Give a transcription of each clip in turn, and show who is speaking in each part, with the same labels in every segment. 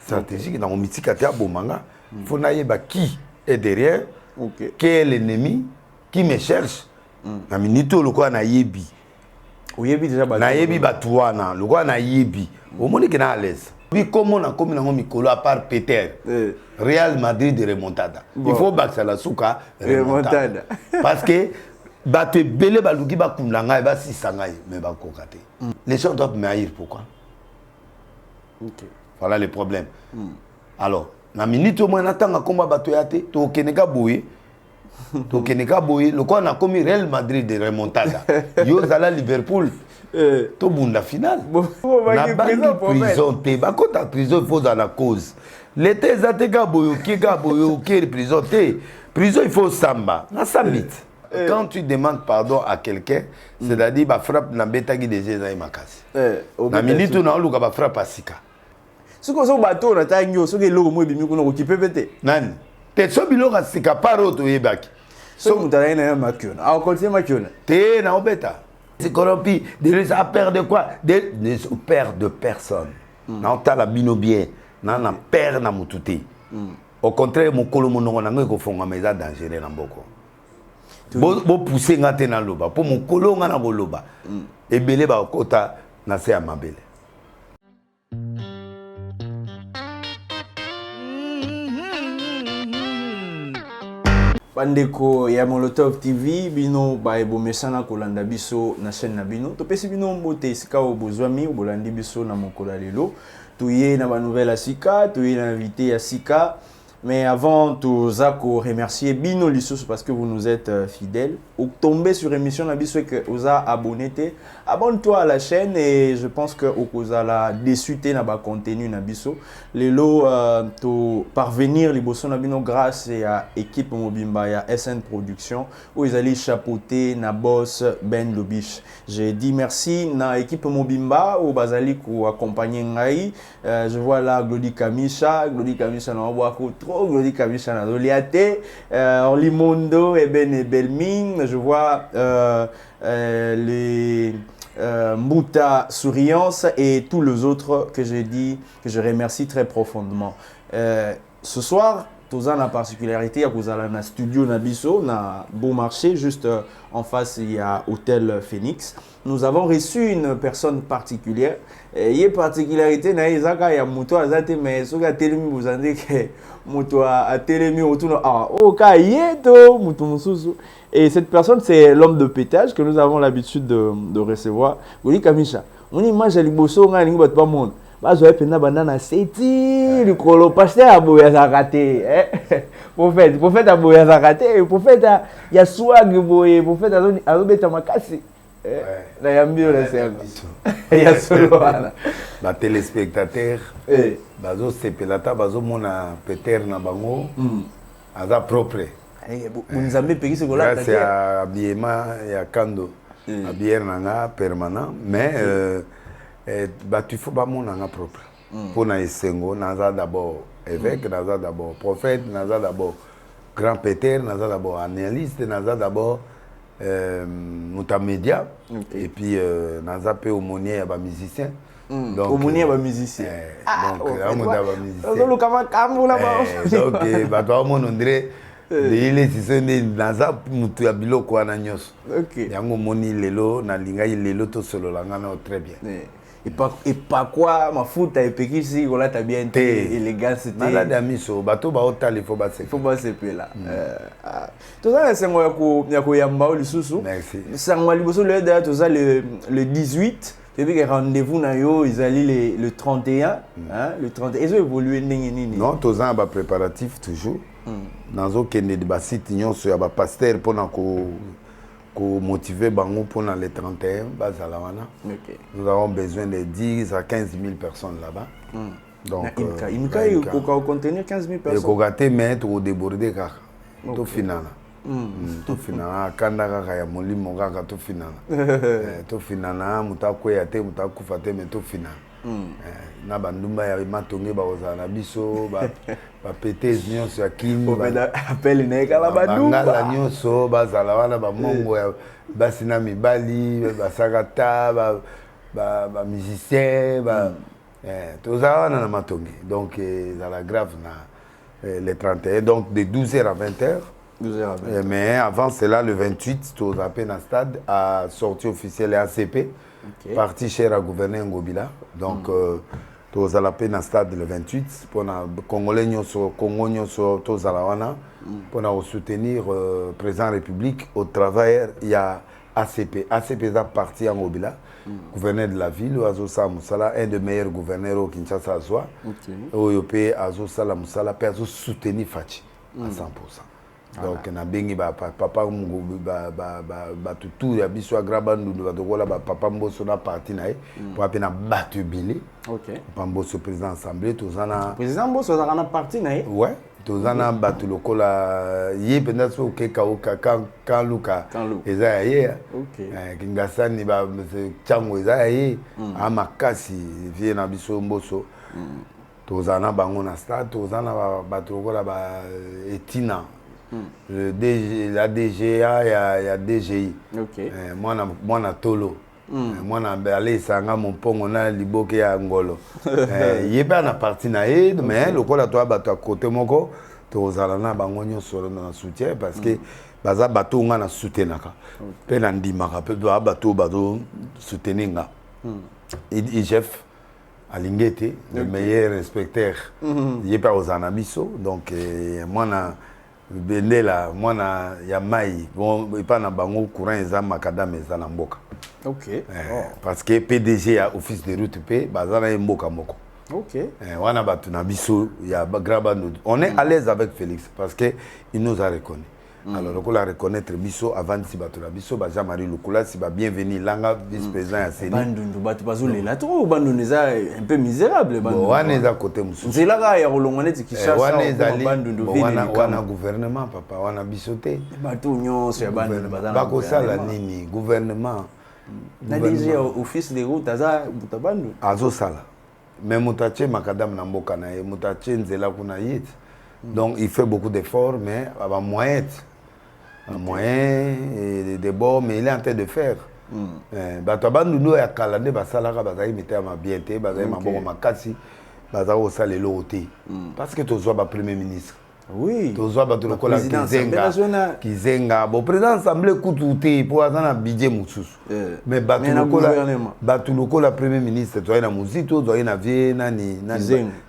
Speaker 1: stratégique dans mythique à bomanga. Faut naïba qui est derrière, qui est l'ennemi, qui me cherche. Na minito le quoi na yebi.
Speaker 2: Oyebi déjà
Speaker 1: na yebi batuana, le quoi na yebi. Au monde qui est à l'aise. Puis comme on a comme na mikolo à part Peter. Real Madrid de remontada. Il faut battre la souka remontada. Parce que batte belé baluki ba kumlanga ba sisangai mais ba kokate. Les gens doivent me haïr pourquoi? Voilà le problème. Alors, na minute au moins natanga combat bato yate to keneka boye. To keneka boye le quoi on a commis Real Madrid de remontada. Yo zala Liverpool. To bunda finale. Na prison te ba kota prison il faut dans la cause. L'été zateka boyo keka boyo ke prison te. Prison il faut samba. Na sambit. Quand tu demandes pardon à quelqu'un, c'est-à-dire bah frappe na betagi déjà za makasi. Na minute na luka ba frappe asika.
Speaker 2: Ce que so bateau na tangyo so ke logo mo bimi ko no ki pepete.
Speaker 1: Nani? Te so biloko asika paro to yebaki.
Speaker 2: So mutala na makiona. A continue makiona.
Speaker 1: Te na obeta. C'est corrompu. De ça perd de quoi? De perd de personne. Na ta la bino bien. Na perd na mututi. Au contraire mon kolo monongo na ngeko fonga meza dangereux na mboko. Bo pousser ngate na loba po mon kolo nga na boloba. Ebele ba kota na se amabele.
Speaker 2: Bandeko ya Molotov TV bino ba ebomesana kolanda biso na chaîne na bino to pesi bino mbote sika obozwami obolandi biso na mokola lelo tuye na ba nouvelle asika tuye na invité ya sika. Mais avant tout ça, remercier Bino Lissus parce que vous nous êtes fidèles. Ou tomber sur l'émission Nabiso et que vous avez abonné. Abonne-toi à la chaîne et je pense que vous allez déçuter dans contenu Nabiso. Les lots parvenir les bossons Nabino grâce à l'équipe Mobimba et SN Production où ils allaient chapeauter na boss Ben Lobiche. J'ai dit merci na équipe Mobimba où Bazali pour accompagner Ngai. Je vois là Glody Kamisha n'a pas trop Glody Kamisha na Doliate, Orlimondo et Ben Belming. Je vois les Mouta Souriance et tous les autres que j'ai dit, que je remercie très profondément. Ce soir, tous en la particularité, il y a un studio Nabiso, na Beau Marché, juste en face, il y a Hôtel Phoenix. Nous avons reçu une personne particulière. Il y a une particularité, il y a Mouto Azate, mais ce que Télémi vous en dit que Mouto a Télémi autour de Mouto. Et cette personne, c'est l'homme de pétage que nous avons l'habitude de recevoir. Vous dites Kamisha, on imagine les bosso, on a une pas monde. Bazo epena banana seti likolo pasteur aboya zakate prophète aboya zakate prophète ya swag boye prophète azobeta makasi na yambio la service ya solo wana
Speaker 1: ba téléspectateur bazo sepelata bazo mona Peter na bango aza propre
Speaker 2: munzambe peki se kola
Speaker 1: c'est habillement ya kando habiller nanga permanent mais tu faut pas mon propre. Pour na esengo naza d'abord évêque, naza d'abord prophète, naza d'abord grand péter, naza d'abord analyste, naza d'abord multimédia et puis naza pe aumônier ba musicien.
Speaker 2: Donc aumônier ba musicien.
Speaker 1: Donc aumônier ba musicien.
Speaker 2: Donc kama kambu la ba.
Speaker 1: Donc ba to mon André de si c'est naza mutu ya biloko na nyos. OK. Yango moni lelo na linga lelo to solo langa na très bien.
Speaker 2: Et pas quoi ma foot et puis ici on a bien été élégance
Speaker 1: c'était malade amiso bato ba hotel il faut ba
Speaker 2: se là tout ça c'est moi ya ko yamba lisusu
Speaker 1: merci
Speaker 2: ça moi liboso le date tout ça le 18 et puis rendez-vous na yo ils allaient le 31 hein le 31 ils ont évolué nini
Speaker 1: non tout ça ba préparatif toujours dans aucun de ba site nyonso ya ba pasteur pour na ko motiver bango pour le 31 bazalawana. Nous avons besoin de 10 à 15 000 personnes là-bas.
Speaker 2: Donc il faut contenir 15 000 personnes.
Speaker 1: Et qu'on gâte mettre au déborder car tout final. Tout final kanda kaka ya molimo kaka tout final. Tout final mutako ya te mutako fate mais tout final. Na bandumba ya matonge ba ozana biso ba pété nyonso ya kini
Speaker 2: ba appel na kala bandumba
Speaker 1: ngala nyonso bazala wana ba mongo ya basina mibali ba sakata ba musicien ba tozala na matongi donc ezala grave na les 31 donc de 12h à 20h.
Speaker 2: 12h à 20h.
Speaker 1: Mais avant cela, le 28, tu as appelé dans le stade à sortie officielle et ACP. Parti cher à gouverner Ngobila. Donc, tu as appelé dans le stade le 28 pour les Congolais, pour soutenir le président de la République. Au travail, il y a ACP. ACP est parti en Ngobila, gouverneur de la ville, Azosa Moussala, un des meilleurs gouverneurs au Kinshasa Azoa. OYOP Azosa Moussala, peut soutenir Fachi à 100%. Donc na bengi papa mungu tutu ya biso agraba ndu batokola papa mboso na parti na pour apena batu bilé. OK. Papa mboso président assemblée tozana
Speaker 2: président mboso za na parti na
Speaker 1: ouais, tozana batu lokola ye penda so ke ka luka eza ye. OK. Kingasani ba chango eza ye amakasi vie na biso mboso. Tozana bango na stade tozana batu lokola ba etina. Le DG, la DGA, il y a DGI. Okay. Moi, na Tolo. Moi, na Berlé, Sanga, mon pont, on a Liboke à Ngolo. Il y a pas na partie na aide, mais le coup là, toi, à côté moko, tu as zalana bangonyo sur le soutien parce que baza bateau on a soutenu naka. Pe na ndimaka, pe bateau soutenir. IGF Alingete, le meilleur inspecteur. Il y a pas aux anabiso, donc moi na Benela, moi na Yamai, bon, il pas na bango courant eza makadam eza na mboka. OK. Parce que PDG a office de route P, bazana mboka moko. OK. Wana batu na biso ya graba nous. On est à l'aise avec Félix parce que il nous a reconnu. Alors le la reconnaître biso avant si batu na biso ba Jean-Marie Lukula si ba bienvenue langa vice-président ya Séni.
Speaker 2: Bandundu batu bazole la trop bandundu eza un peu misérable bandundu.
Speaker 1: Wana eza côté musu.
Speaker 2: Nzela ka ya kolongwana ti Kinshasa.
Speaker 1: Wana ezali wana gouvernement papa wana biso te.
Speaker 2: Batu nyonso ya bandundu bazana.
Speaker 1: Bako sala nini gouvernement.
Speaker 2: Na déjà office de route aza butabandu.
Speaker 1: Azo sala. Mais mutache makadam na mboka na ye mutache nzela kuna yit. Donc il fait beaucoup d'efforts mais aba moyen un moyen et des bords, mais il est en train de faire. Batabandu nous ya kalande basalaka bazai mete ma bienté bazai maboko makasi bazai au sale loté parce que tu sois premier ministre. Oui. Tu sois ba lokola kizenga bon président assemblée kututé pour azana budget mususu. Mais batu lokola premier ministre tu na muzito tu na vie nani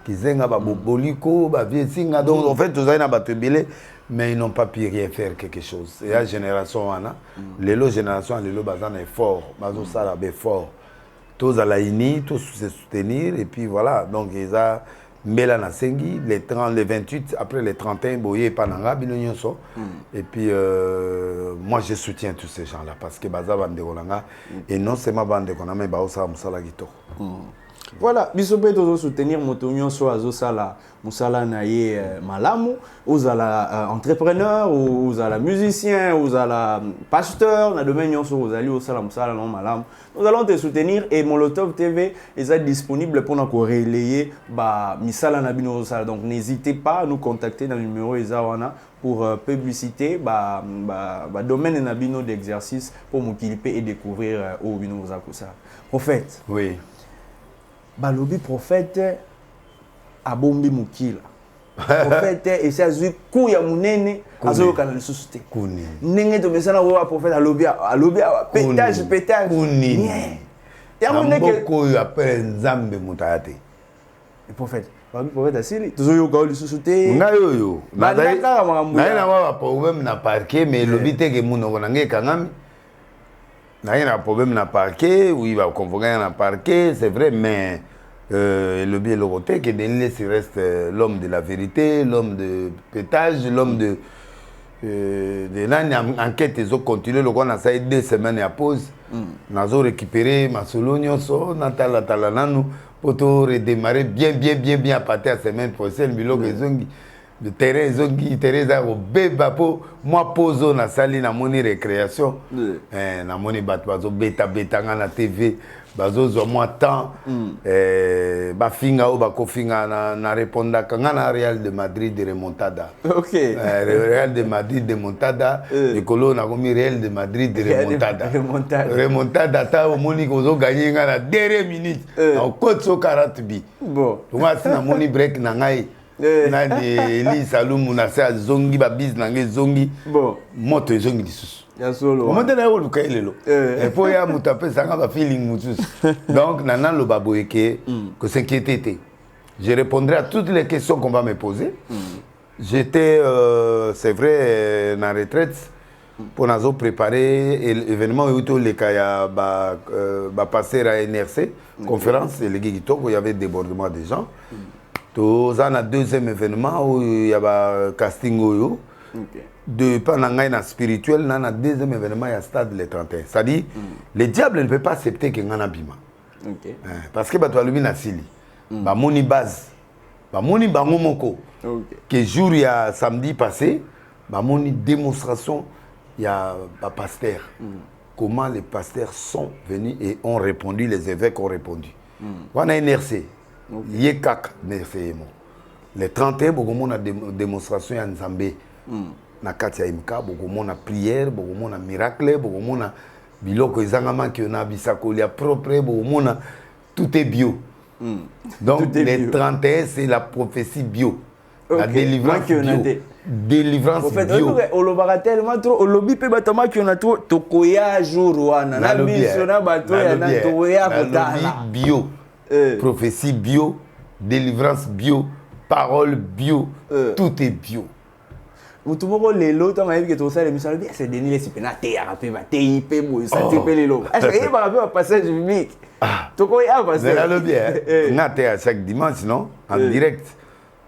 Speaker 1: kizenga ba boliko ba vie singa donc en fait tu na batu belé mais ils n'ont pas pu rien faire quelque chose. Et la génération les générations les bazana est fort, bazo sala be fort. Tous à la ini, tous se soutenir et puis voilà. Donc ils a Mbela na sengi les 30 les 28 après les 31 boyé pananga binonyonso. Et puis moi je soutiens tous ces gens là parce que baza bande kolanga et non seulement bande kona mais ba osa musala kitoko.
Speaker 2: Voilà, bisobe tozo soutenir motonyo so azosala musala na ye malamu, ozala entrepreneur, ozala musicien, ozala pasteur, na domaine nyonso ozali osala musala non malamu. Nous allons te soutenir et Molotov TV est disponible pour nous relayer ba misala na bino osala. Donc n'hésitez pas à nous contacter dans le numéro ezawana pour publicité ba domaine na bino d'exercice pour m'occuper et découvrir au bino ozakosa. Prophète.
Speaker 1: Oui.
Speaker 2: Balobi prophète abombi mukila. Prophète et ça zui ku ya munene azoka na lisusu te.
Speaker 1: Kuni.
Speaker 2: Ndenge to mesana wa prophète alobi pétage.
Speaker 1: Kuni.
Speaker 2: Ya muneke
Speaker 1: ko ya pere nzambe mutayate.
Speaker 2: Prophète. Balobi prophète asili tozoyo ka lisusu te.
Speaker 1: Ngayo yo.
Speaker 2: Na
Speaker 1: na problème na parquet mais lobi te ke munoko na ngeka ngami. Il y a un problème dans le parquet, où il va convoquer dans le parquet, c'est vrai, mais le bien le côté que Denis reste l'homme de la vérité, l'homme de pétage, l'homme de l'enquête, ils ont continué, le on a ça 2 semaines à pause, nous avons récupéré ma solonio, Natala Talananu, pour redémarrer bien à partir de la semaine prochaine, le terrain zongi teresa au beba po moi pozo na sali na moni récréation na moni bato bazo beta nga na TV bazozo moi temps bafinga o bakofinga na répondre kanga na Real de Madrid de remontada.
Speaker 2: OK.
Speaker 1: Real de Madrid de remontada, ekolo na komi Real de Madrid de remontada. Remontada ta o moni ko zo gagner na dernière minute. En cote so 40 bi.
Speaker 2: Bon.
Speaker 1: Donc na moni break na ngai. Na de Eli Salum na sa zongi ba biz na ngai zongi.
Speaker 2: Bon.
Speaker 1: Moto zongi lisusu.
Speaker 2: Ya solo.
Speaker 1: Comment tu as eu le lelo? Et puis ya mutape ça va feeling mutus. Donc nana lo baboyeke que s'inquiéter. Je répondrai à toutes les questions qu'on va me poser. J'étais c'est vrai en retraite pour nous préparer l'événement où les kaya ba passer à NRC conférence et les guigito où il y avait débordement des gens. Tous un deuxième événement où il y a casting où de pendant na spirituel na deuxième événement il y a stade le 31. C'est-à-dire le diable ne peut pas accepter que ngana bima.
Speaker 2: OK.
Speaker 1: Parce que bato alumi na sili. Ba moni base. Ba moni bango moko.
Speaker 2: OK.
Speaker 1: Que jour il y a samedi passé, ba moni démonstration il y a ba pasteur. Comment les pasteurs sont venus et ont répondu, les évêques ont répondu. On a NRC. Yekak NRC. Le 31 beaucoup na démonstration ya Nzambe. Na kati ya imka beaucoup na prière beaucoup na miracle beaucoup na biloko ezangama ki na bisakoli ya propre beaucoup na tout est bio. Donc tout est les bio. 31 c'est la prophétie bio. Okay. La délivrance bio. Délivrance bio. En fait
Speaker 2: on lobaka tellement trop on lobi pe batama ki on a trop tokoya jour wana na biso na bato ya na toya kotala
Speaker 1: bio. Prophétie bio, délivrance bio, parole bio, tout est bio.
Speaker 2: Tout le monde les lots tant que tout ça les missions bien c'est Denis les sipena te arape va te ip mo ça te les lots est-ce que il va rappeler un passage biblique to ko ya passer
Speaker 1: c'est là bien na te à chaque dimanche non en direct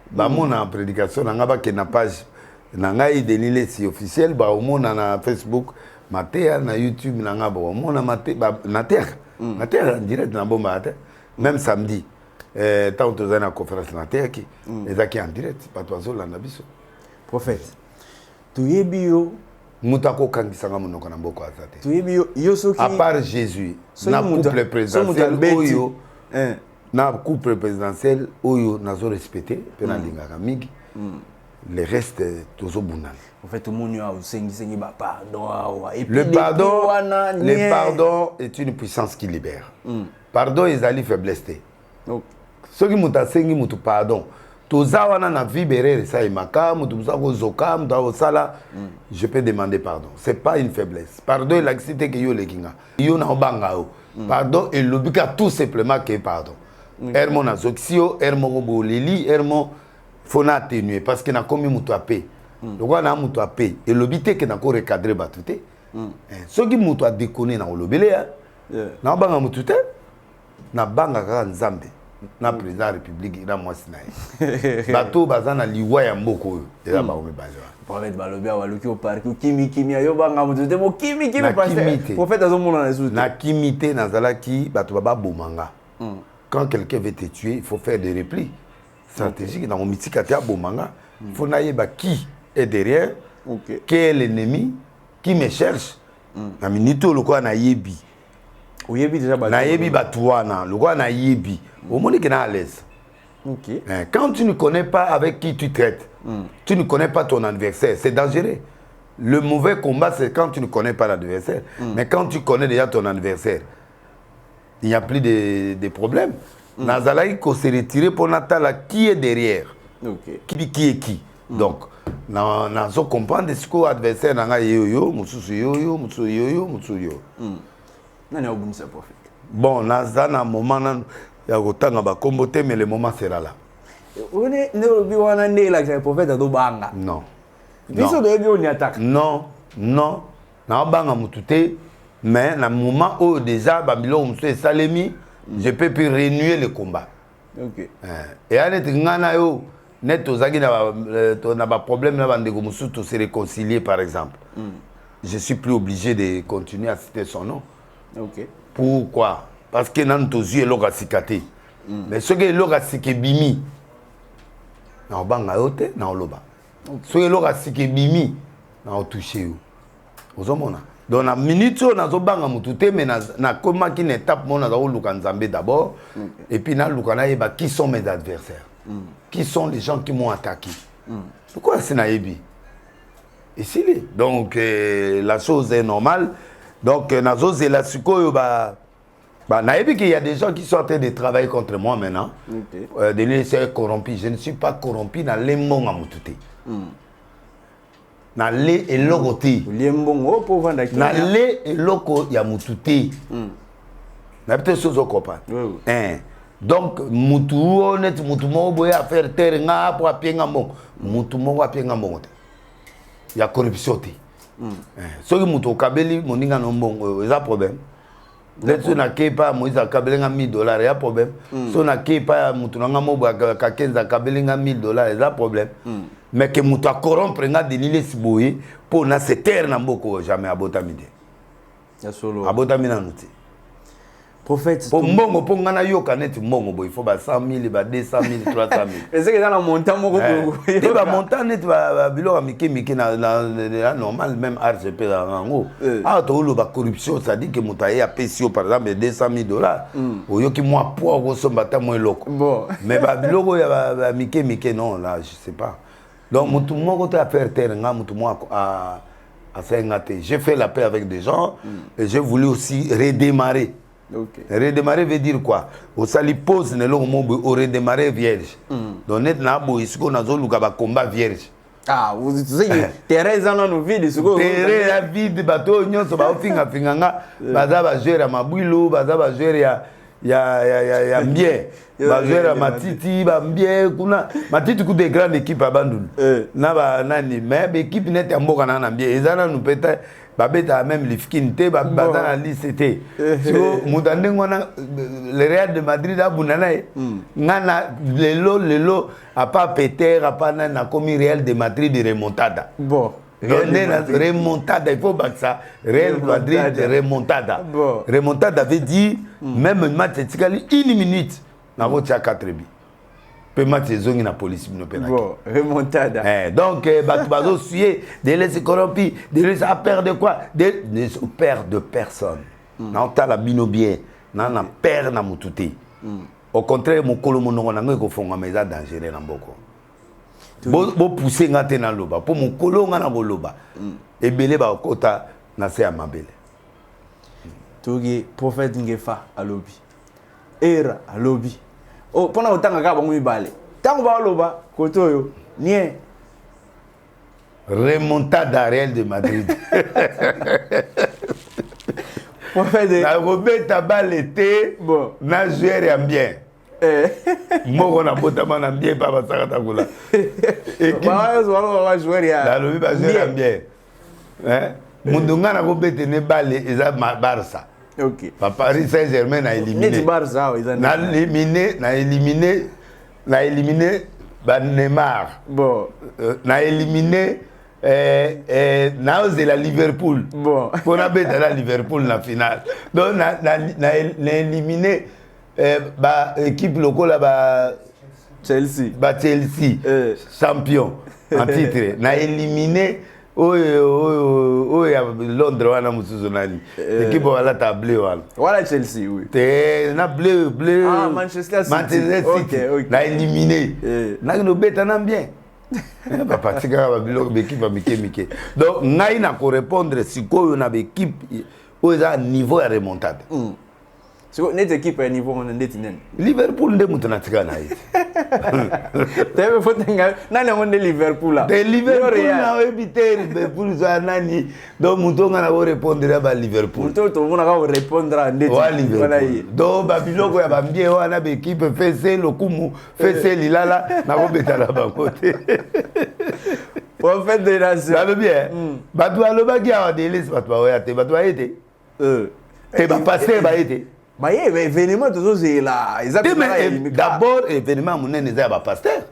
Speaker 1: ba mon en prédication na ngaba ke na page na ngai Denis les si officiel ba au monde na Facebook maté na YouTube na ngaba au monde maté na terre en direct na bomba même samedi tant que na conférence na terre qui ezaki en direct pas toi seul na biso
Speaker 2: prophète tuyebi yo
Speaker 1: mutako kangisanga monoko na mboko azate
Speaker 2: tuyebi yo soki
Speaker 1: à part Jésus na couple présidentiel oyo na couple présidentiel oyo nazo respecter pe na lingaka mingi le reste tozo bunana
Speaker 2: en fait tout monde a sengi ba pardon et puis
Speaker 1: le pardon est une puissance qui libère pardon ezali faiblesse te soki muta sengi mutu pardon tozawana na vibere ça et maka mutu zako zoka mutu sala je peux demander pardon c'est pas une faiblesse pardon est l'activité que yo lekinga yo na obanga o pardon et lobika tout simplement que pardon hermo na zoxio hermo boleli hermo fona atténuer parce que na komi mutu apé donc na mutu apé et lobité que na ko recadrer batute soki mutu a déconner na olobele na obanga mutu te na banga ka nzambe na président de la République na mwasi na ye bato baza na liwa ya mboko oyo eza baome bazwa
Speaker 2: prophète balobia waluki au parc kimi yo banga mutu te mo kimi prophète azomona na suite
Speaker 1: na kimité nazalaki bato baba bomanga quand quelqu'un veut te tuer il faut faire des replis stratégiques dans mitika te bomanga il faut nayeba qui est derrière qui est l'ennemi qui me cherche na minito lokwa na yebi
Speaker 2: oyebi déjà
Speaker 1: na yebi batouana lokwa na yebi au monde qui est à l'aise.
Speaker 2: Okay.
Speaker 1: Quand tu ne connais pas avec qui tu traites, tu ne connais pas ton adversaire, c'est dangereux. Le mauvais combat, c'est quand tu ne connais pas l'adversaire. Mais quand tu connais déjà ton adversaire, il n'y a plus de problèmes. Nazalaki ko se retirer pour Natala qui est derrière.
Speaker 2: Okay.
Speaker 1: Qui est qui. Donc, nazo comprendre ce que l'adversaire n'a yo, mususu yo.
Speaker 2: Nani obunisa prophète.
Speaker 1: Bon, nazana moment nan ya kotanga ba kombote mais le moment sera là.
Speaker 2: On est ne wana ndela que prophète do banga.
Speaker 1: Non.
Speaker 2: Biso de bi on y attaque.
Speaker 1: Non. Na banga mutute mais na moment où déjà Babylon musu salemi, je peux plus renouer le combat.
Speaker 2: OK.
Speaker 1: Et anet ngana yo net ozaki na ba problème na bandeko musu to se réconcilier par exemple. Je suis plus obligé de continuer à citer son nom.
Speaker 2: OK.
Speaker 1: Pourquoi? Parce que nan tozu eloka sikate. Mais ce que eloka sike bimi na obanga yote na oloba. Ce que eloka sike bimi na otouché yo. Ozomona. Donc na minute on a zobanga mutute mais na comment qui étape mon na luka nzambe d'abord et puis na luka na yeba qui sont mes adversaires. Qui sont les gens qui m'ont attaqué. Pourquoi c'est naïbi? Et c'est donc la chose est normale. Donc nazo zela sikoyo ba naïbi qu'il y a des gens qui sont en train de travailler contre moi maintenant. De laisser corrompu. Je ne suis pas corrompu dans les monts à mutute. Na le eloko te na le eloko ya mutu te na peut-être chose au copain donc mutu honnête mutu mo boya faire terre nga pour apienga mbongo mutu mo apienga mbongo te ya corruption te soki mutu kabeli moninga no mbongo eza problème Let's na kepa moiza kabelinga $1000 ya problème so na kepa mutu nga mo boya ka kenza kabelinga $1000 eza problème mais que mutu corrompre nga denile siboye pour na se terre na mboko jamais abotami te
Speaker 2: ya solo
Speaker 1: abotami na nuti
Speaker 2: prophète
Speaker 1: pour mbongo pour nga na yoka net mbongo boy faut ba 100,000 ba 200,000 300,000
Speaker 2: est-ce que dans la montant moko
Speaker 1: pour ba montant net ba biloko mike na normal même RGP na ngo ah to lo ba corruption ça dit que mutu a pesio par exemple $200,000 oyoki moi poids ko somba ta mo eloko
Speaker 2: bon
Speaker 1: mais ba biloko ya ba mike non là je sais pas. Donc, mutu moko te a faire terre nga mutu mo a faire ngate. J'ai fait la paix avec des gens et j'ai voulu aussi redémarrer. Redémarrer veut dire quoi? Au sali pose ne lo mo au redémarrer vierge. Donc net na bo isiko na zo luka ba combat vierge.
Speaker 2: Ah, vous savez terrain za no vide isiko.
Speaker 1: Terrain ya vide bato nyonso ba ofinga nga baza ba jouer ya mabwilo baza ba jouer ya bien. Bajouer matiti ba bien kuna matiti ku des grandes équipes abandul na ba nani mais équipe net ya mboka na bien ezana nous peut-être ba beta même lifkinte ba bazana lycée so mutande ngona le Real de Madrid abunana ngana lelo a pas Peter a pas na comme Real de Madrid de remontada
Speaker 2: bon
Speaker 1: remontada, il faut battre ça. Real Madrid remontada. Remontada veut dire même un match une minute. Na vote à 4 buts. Peut match zongi na police no penalty.
Speaker 2: Bon, remontada.
Speaker 1: Donc bato suyer de laisser corrompi, de laisser à perdre quoi? De perdre personne. Na on la bino bien, na perdre na mututé. Au contraire mon kolo monongo na ngo fonga meza dangereux na mboko. Bo pousser ngate na loba, pour mon kolo nga na loba. Ebele ba kota na se amabele.
Speaker 2: Togi prophète Ngefa alobi. Era alobi. Oh, pendant autant que bango mibale. Tango ba loba koto yo nie
Speaker 1: remontada Real de Madrid.
Speaker 2: Prophète
Speaker 1: na robeta balete
Speaker 2: bon
Speaker 1: na jouer ya bien. Moko na botama na bien pa basakata kula.
Speaker 2: Ba zo jouer ya.
Speaker 1: La lobi ba jouer ya bien. Mundunga na robete ne bale eza Barça.
Speaker 2: OK.
Speaker 1: Paris Saint-Germain a éliminé.
Speaker 2: Net Barça
Speaker 1: na éliminé ba Neymar.
Speaker 2: Bon.
Speaker 1: Na éliminé na la Liverpool.
Speaker 2: Bon.
Speaker 1: Pour na beta la Liverpool na finale. Donc na éliminé ba équipe locale ba
Speaker 2: Chelsea.
Speaker 1: Ba Chelsea. Champion en titre. Na éliminé Londres wana musuzu nani équipe wala tablé
Speaker 2: wala Chelsea oui
Speaker 1: te na bleu
Speaker 2: Manchester City
Speaker 1: okay. Na éliminé na no beta na bien papa tika ba biloko équipe ba mike donc ngai na ko répondre sikoyo na équipe au niveau ya remontade
Speaker 2: siko net équipe ya niveau on ndeti nene
Speaker 1: Liverpool nde mutu na tika na ite
Speaker 2: tebe fotenga nani ngonde Liverpool la
Speaker 1: de Liverpool na ebiter Liverpool za nani donc mutu ngana ko répondre ba Liverpool
Speaker 2: mutu to mona ko répondre ndeti
Speaker 1: wala donc ba biloko ya ba mbie wana ba équipe fese lokumu fese lilala na ko betala ba côté
Speaker 2: pour faire de la
Speaker 1: ça veut bien batu aloba ki a delis batu ba ya te batu ba ete te ba passer ba ete
Speaker 2: bah événement toujours c'est là
Speaker 1: exactement d'abord événement monene za ba pasteur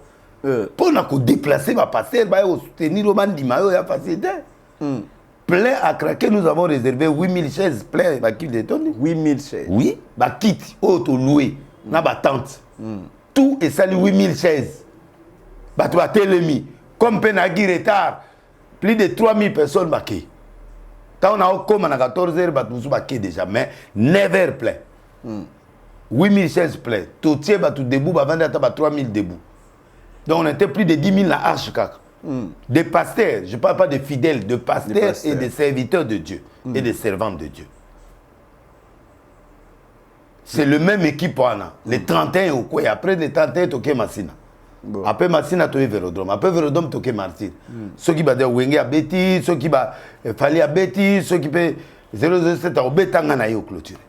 Speaker 1: pour na ko déplacer ba pasteur ba soutenir au bandima yo ya facilité plein à craquer nous avons réservé 8000 chaises plein ba kit de tonne
Speaker 2: 8000 chaises
Speaker 1: oui ba kit auto loué na ba tente tout et sali 8000 chaises ba to telemi comme peine à retard plus de 3000 personnes ba ki Tant on a comme à 14h, bateau baquet déjà, mais 9h plein. 8000 chaises plein. Tout tient tout debout, avant d'être 3000 debout. Donc on était plus de 10 000 à Arche. Des pasteurs, je ne parle pas de fidèles, de pasteurs et de serviteurs de Dieu et de servants de Dieu. C'est le même équipe. Les 31 au quoi. Après les 31, tu as Massina. Après Massina, tu as Vérodrome. Après Vérodrome, tu as Martyr. Ceux qui vont Wenge à Betty, ceux qui vont Fali à Betty, ceux qui peuvent 007 au Betangana au clôture.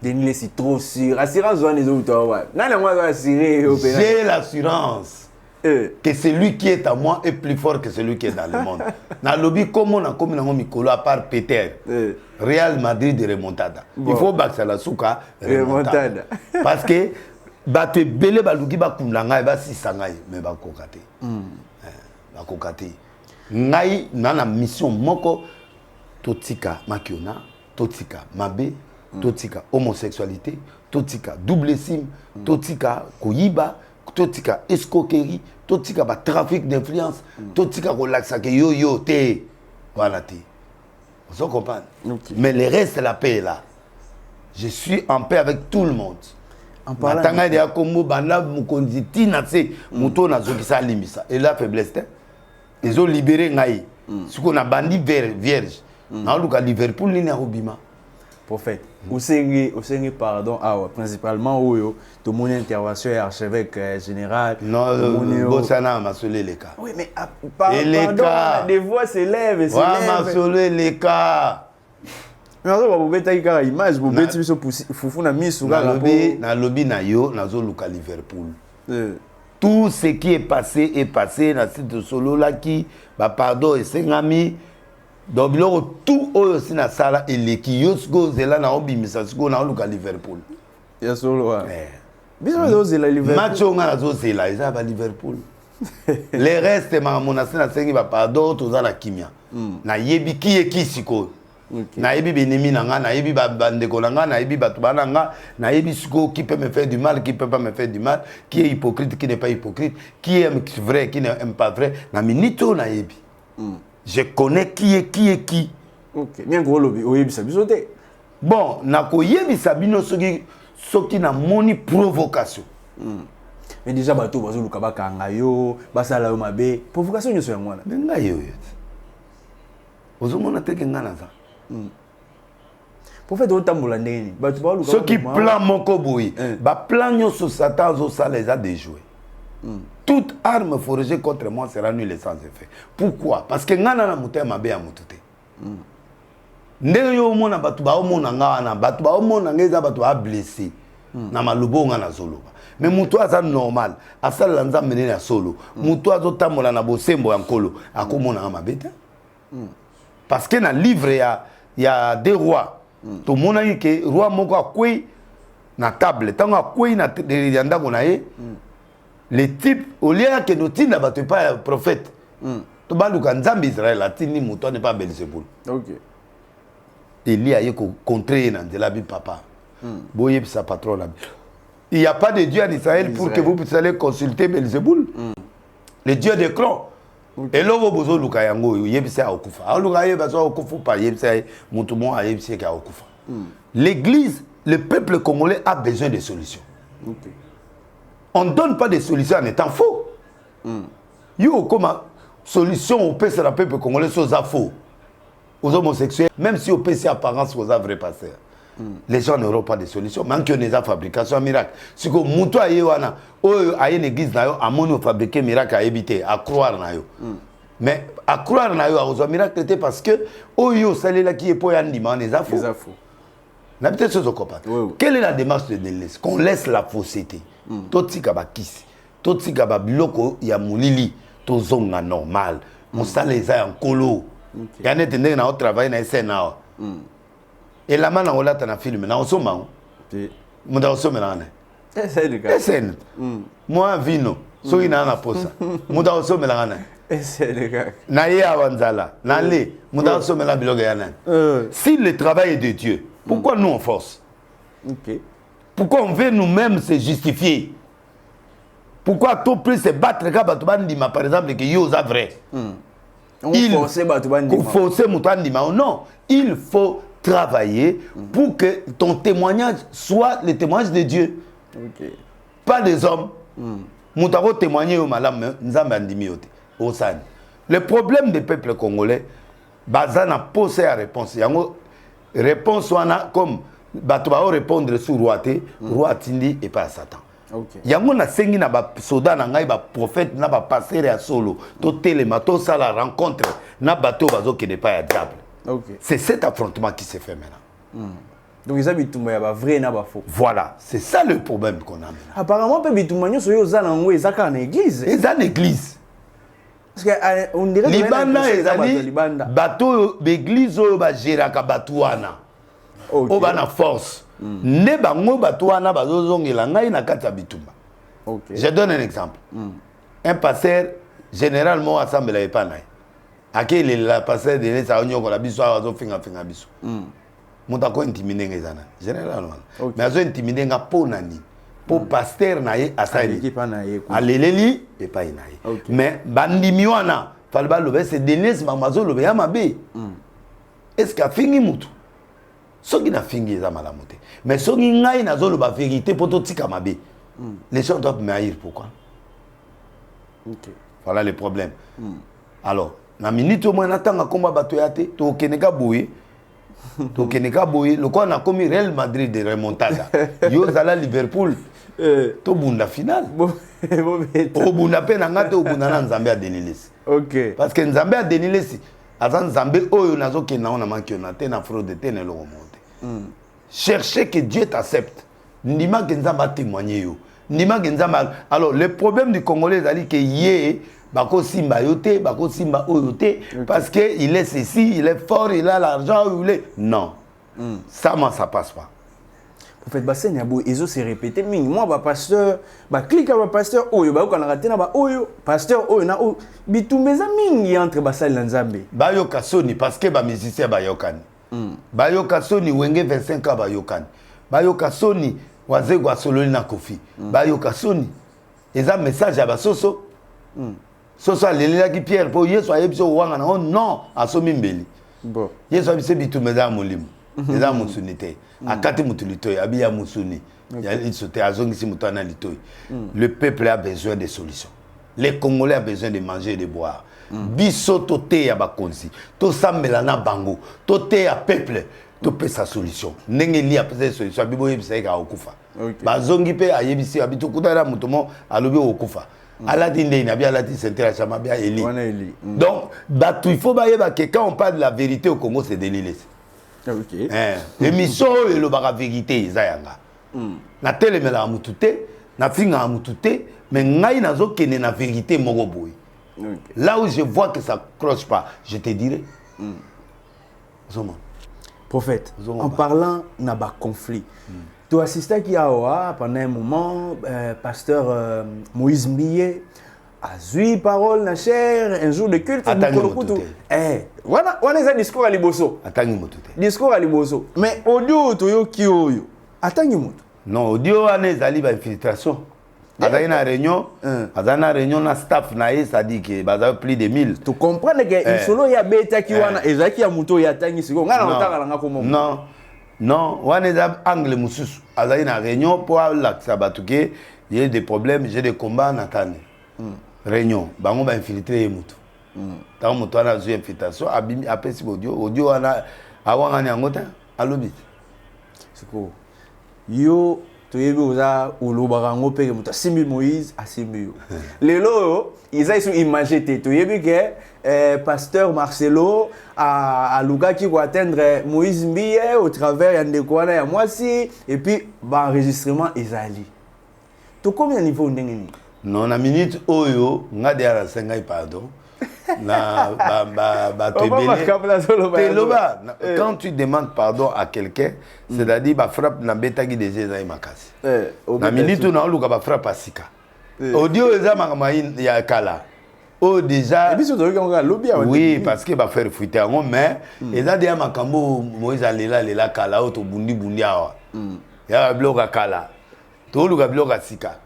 Speaker 2: Denis, c'est trop sûr. Assurance, les autres.
Speaker 1: J'ai l'assurance que celui qui est à moi est plus fort que celui qui est dans le monde. Dans le lobby, comme on a comme un Mikolo, à part Peter, Real Madrid de remontada. Il faut battre la souka remontada. Parce que battre belé baluki ba kumlanga ba sisangai mais ba kokate. Ba kokate. Ngai na mission moko totika makiona, totika mabe, totika homosexualité, totika double sim, totika koyiba, totika escroquerie, totika ba trafic d'influence, totika relaxa que yo te voilà te. Vous comprenez? Mais le reste la paix est là. Je suis en paix avec tout le monde. En parlant de la Congo, banda mukonzi tina se muto na zokisa limisa. Et la faiblesse ils ont libéré ngai. Ce qu'on a bandi vierge. Na luka Liverpool ni na Robima.
Speaker 2: Prophète, Osengi pardon, principalement Oyo, tout mon intervention est archevêque général.
Speaker 1: Non, Bossana m'a solé les cas.
Speaker 2: Oui, mais pardon, des voix s'élèvent et s'élèvent.
Speaker 1: Ouais, m'a solé les cas.
Speaker 2: Mais on va vous mettre une image, vous mettez sur Foufou na mis sur la
Speaker 1: lobby na yo, na zo luka Liverpool. Tout ce qui est passé na site de solo là qui, pardon, et sengami. Donc, tout aussi na sala et les qui yosgo zela na obimisa siko na luka Liverpool.
Speaker 2: Ya solo wa. Biso zo zela Liverpool.
Speaker 1: Match on a zo zela isa ba Liverpool. Les restes ma monasi na sengi ba pardon to za na kimia. Na yebi ki e ki siko. Na yebi benemi na nga, na yebi ba bandeko na nga, na yebi ba tubana nga, na yebi siko qui peut me faire du mal, qui peut pas me faire du mal, qui est hypocrite, qui n'est pas hypocrite, qui aime vrai, qui n'aime pas vrai. Na minito na yebi. Je connais qui est qui.
Speaker 2: Ok. Bien gros lobby. Oyebisa bisote.
Speaker 1: Bon, na ko yebisa bino soki na moni provocation.
Speaker 2: Mais déjà bato bazo luka bakanga yo, basala yo mabe. Provocation nyoso yango wana.
Speaker 1: Nga yo. Ozomona teke ngana za.
Speaker 2: Pour faire d'autres tambours l'année,
Speaker 1: ceux qui plan moko boui, ba plan nyoso Satan zo ça les a déjoués. Toute arme forgée contre moi sera nulle et sans effet. Pourquoi? Parce que ngana na mutema be ya mutute. Ndenge yo mona batu ba omona ngana, batu ba omona ngeza batu ba blessé. Na malubo ngana zoloba. Mais muto aza normal, asala lanza menene ya solo. Muto azo tamola na bosembo ya nkolo, akomona mabeta. Parce que dans le livre il y a des rois. Tout le monde a dit que roi moko akwe na table, tant akwe na yanda konae. Les types au lieu que nous tine ba tu pas prophète. To ba luka nzambe Israël atini muto n'est pas Belzébul.
Speaker 2: OK.
Speaker 1: Élie a yeko contrer na de la Bible papa. Boye sa patron là. Il n'y a pas de Dieu en Israël pour que vous puissiez aller consulter Belzébul. Le Dieu des clans. Et là, vous avez besoin yango yebisa okufa. Aluka yebasa okufa pa yebisa mutumo a yebisa ka okufa. L'église, le peuple congolais a besoin de solutions.
Speaker 2: OK.
Speaker 1: On ne donne pas de solutions en étant faux. Yo comme solution au peuple congolais sont faux. Aux homosexuels, même si au PC apparence aux vrais passeurs. Les gens n'auront pas de solution. Même que les fabrication miracle. Si que muto ayewana, a une église na yo, a mono fabriquer miracle à éviter, à croire na yo. Mais à croire na yo, aux miracle parce que oyo salé là qui est pour yandima les afos. Les afos. Na peut-être chose comprendre. Quelle est la démarche de l'église? Qu'on laisse la fausseté. Totika ba kisi. Totika ba biloko ya mulili. Tozonga normal. Mon salé za en colo. Yana tende na au travail na SNA. Et la main on l'a dans film na osoma. Mon da osoma na. SN. Moi vino. So ina na posa. Mon da osoma na. Na ya wanzala. Na le. Mon da osoma na biloko ya nan. Si le travail est de Dieu, pourquoi nous on force?
Speaker 2: OK.
Speaker 1: Pourquoi on veut nous-mêmes se justifier? Pourquoi tout plus se battre quand par exemple que yo za vrai? forcer non, il faut travailler pour que ton témoignage soit le témoignage de Dieu. Pas des hommes. Moutaro témoigner au malam nzambe andimi yote. Le problème des peuples congolais, bazana posé à réponse. Yango réponse wana comme bato ba répondre sur roi tindi et pas Satan. Yango na sengi na ba soda na ngai ba prophète na ba passer ya solo. To telema to sala rencontre na bato bazo qui n'est pas ya diable. C'est cet affrontement qui se fait maintenant.
Speaker 2: Donc ils habitent tout vrai na ba faux.
Speaker 1: Voilà, c'est ça le problème qu'on a maintenant.
Speaker 2: Apparemment pe bitumanya so yo za na ngwe za ka na église.
Speaker 1: Et ça l'église.
Speaker 2: Parce que on dirait
Speaker 1: libanda ezali bato l'église oyo ba géraka batuana. O ba na force. Ne bango batuana bazozongela ngai na kati ya bitumba. Je donne un exemple. Un pasteur généralement assemble la epanaï. Akele la pasteur de l'esa onyo ko la biso azo finga biso. Moutako intimider ngezana généralement. Mais azo intimider nga po nani. Po pasteur na ye asali. Aleleli et pas inaye. Mais bandimi wana falba lobe c'est Denis mamazo lobe ya mabe. Est-ce qu'a fingi mutu? Soki na fingi za malamu te. Mais soki ngai na zo loba vérité poto tika mabe. Les gens doivent me haïr pourquoi? Voilà le problème. Alors, na minute au moins natanga komba bato ya te to keneka boye. To keneka boye le quoi na komi Real Madrid de remontada. Yo zala Liverpool. To bunda final. O bunda pe na ngate o bunda na Nzambe a Denilesi. Parce que Nzambe a Denilesi azan Nzambe oyo nazo kena ona manki na te na fraude te na lo remonter. Cherchez que Dieu t'accepte. Ndima que Nzamba témoigner yo. Ndima que Nzamba. Alors le problème du Congolais c'est que yé bako simba yote, bako simba oyote parce que il est ceci, il est fort, il a l'argent, il est non. Ça moi ça passe pas.
Speaker 2: En fait basen ya bo ezo se répéter mingi moi ba pasteur ba clique ba pasteur oyo ba ko na raté na ba oyo pasteur oyo na o bitumbeza mingi entre basali na Nzambe.
Speaker 1: Ba yo kasoni parce que ba musicien ba yokani. Ba yo kasoni wenge 25 ans ba yokani. Ba yo kasoni waze gwa sololi na kofi. Ba yo kasoni eza message ya ba soso. Soso alélia qui Pierre pour yeso ayebiso wanga na non asomi mbeli.
Speaker 2: Bon.
Speaker 1: Yeso abise bitumeza molimo. Eza musunite. Akati mutulito abiya musuni. Ya isote azongisi mutana litoi. Le peuple a besoin de solutions. Les Congolais ont besoin de manger et de boire. Biso tote ya bakonzi. To sambela na bango. Tote ya peuple. To pe sa solution. Ndenge li a pe solution bibo yebisa ka okufa. Bazongi pe ayebisi abito kutana mutomo alobi okufa. Alati ndeni abia alati sentera chama bia Eli. Donc il faut que quand on parle de la vérité au Congo c'est Denilesi. Émission et le bara vérité ezayanga. Na telemela mutute, na finga mutute, mais ngai nazo kene na vérité moko boy. Là où je vois que ça cloche pas, je te dirai.
Speaker 2: Prophète, en parlant n'a pas conflit. Tu assistais qui a pendant un moment, pasteur Moïse Mbiye a eu parole na cher un jour de culte. Voilà un discours à Liboso. Discours à Liboso. Mais audio toyo kioyo. Attends moto.
Speaker 1: Non, audio ane zali ba infiltration. Azali na réunion na staff na ça dit que baza plus de 1000.
Speaker 2: Tu comprends que solo ya beta ki wana ezaki ya moto ya tangi siko ngana otaka nga komo.
Speaker 1: Non, on est angle mususu. Azali na réunion pour la sabatuke, il y a des problèmes, j'ai des combats natane. Réunion, bango ba infiltrer mutu. Tant mutu ana zu invitation, abimi apesi audio ana awanga nyangota alobi.
Speaker 2: Siko. Yo toyebi oza ulobaka ngo peke mutu asimbi Moïse asimbi yo. Lelo ils a su imaginer te toyebi que pasteur Marcelo a luga qui va atteindre Moïse Mbiye au travers ya ndeko wana ya mwasi et puis ba enregistrement ezali. To combien niveau ndenge ni?
Speaker 1: Non na minute oyo ngade ara sengai pardon. Na ba quand tu demandes pardon à quelqu'un, c'est-à-dire ba frappe na betagi déjà za makasi. Na minute na luka ba frappe asika. Audio eza makamayi ya kala. Oh déjà oui parce que va faire fuiter en mais et ça déjà makambo Moïse alela kala auto bundi awa ya bloka kala to luka bloka sika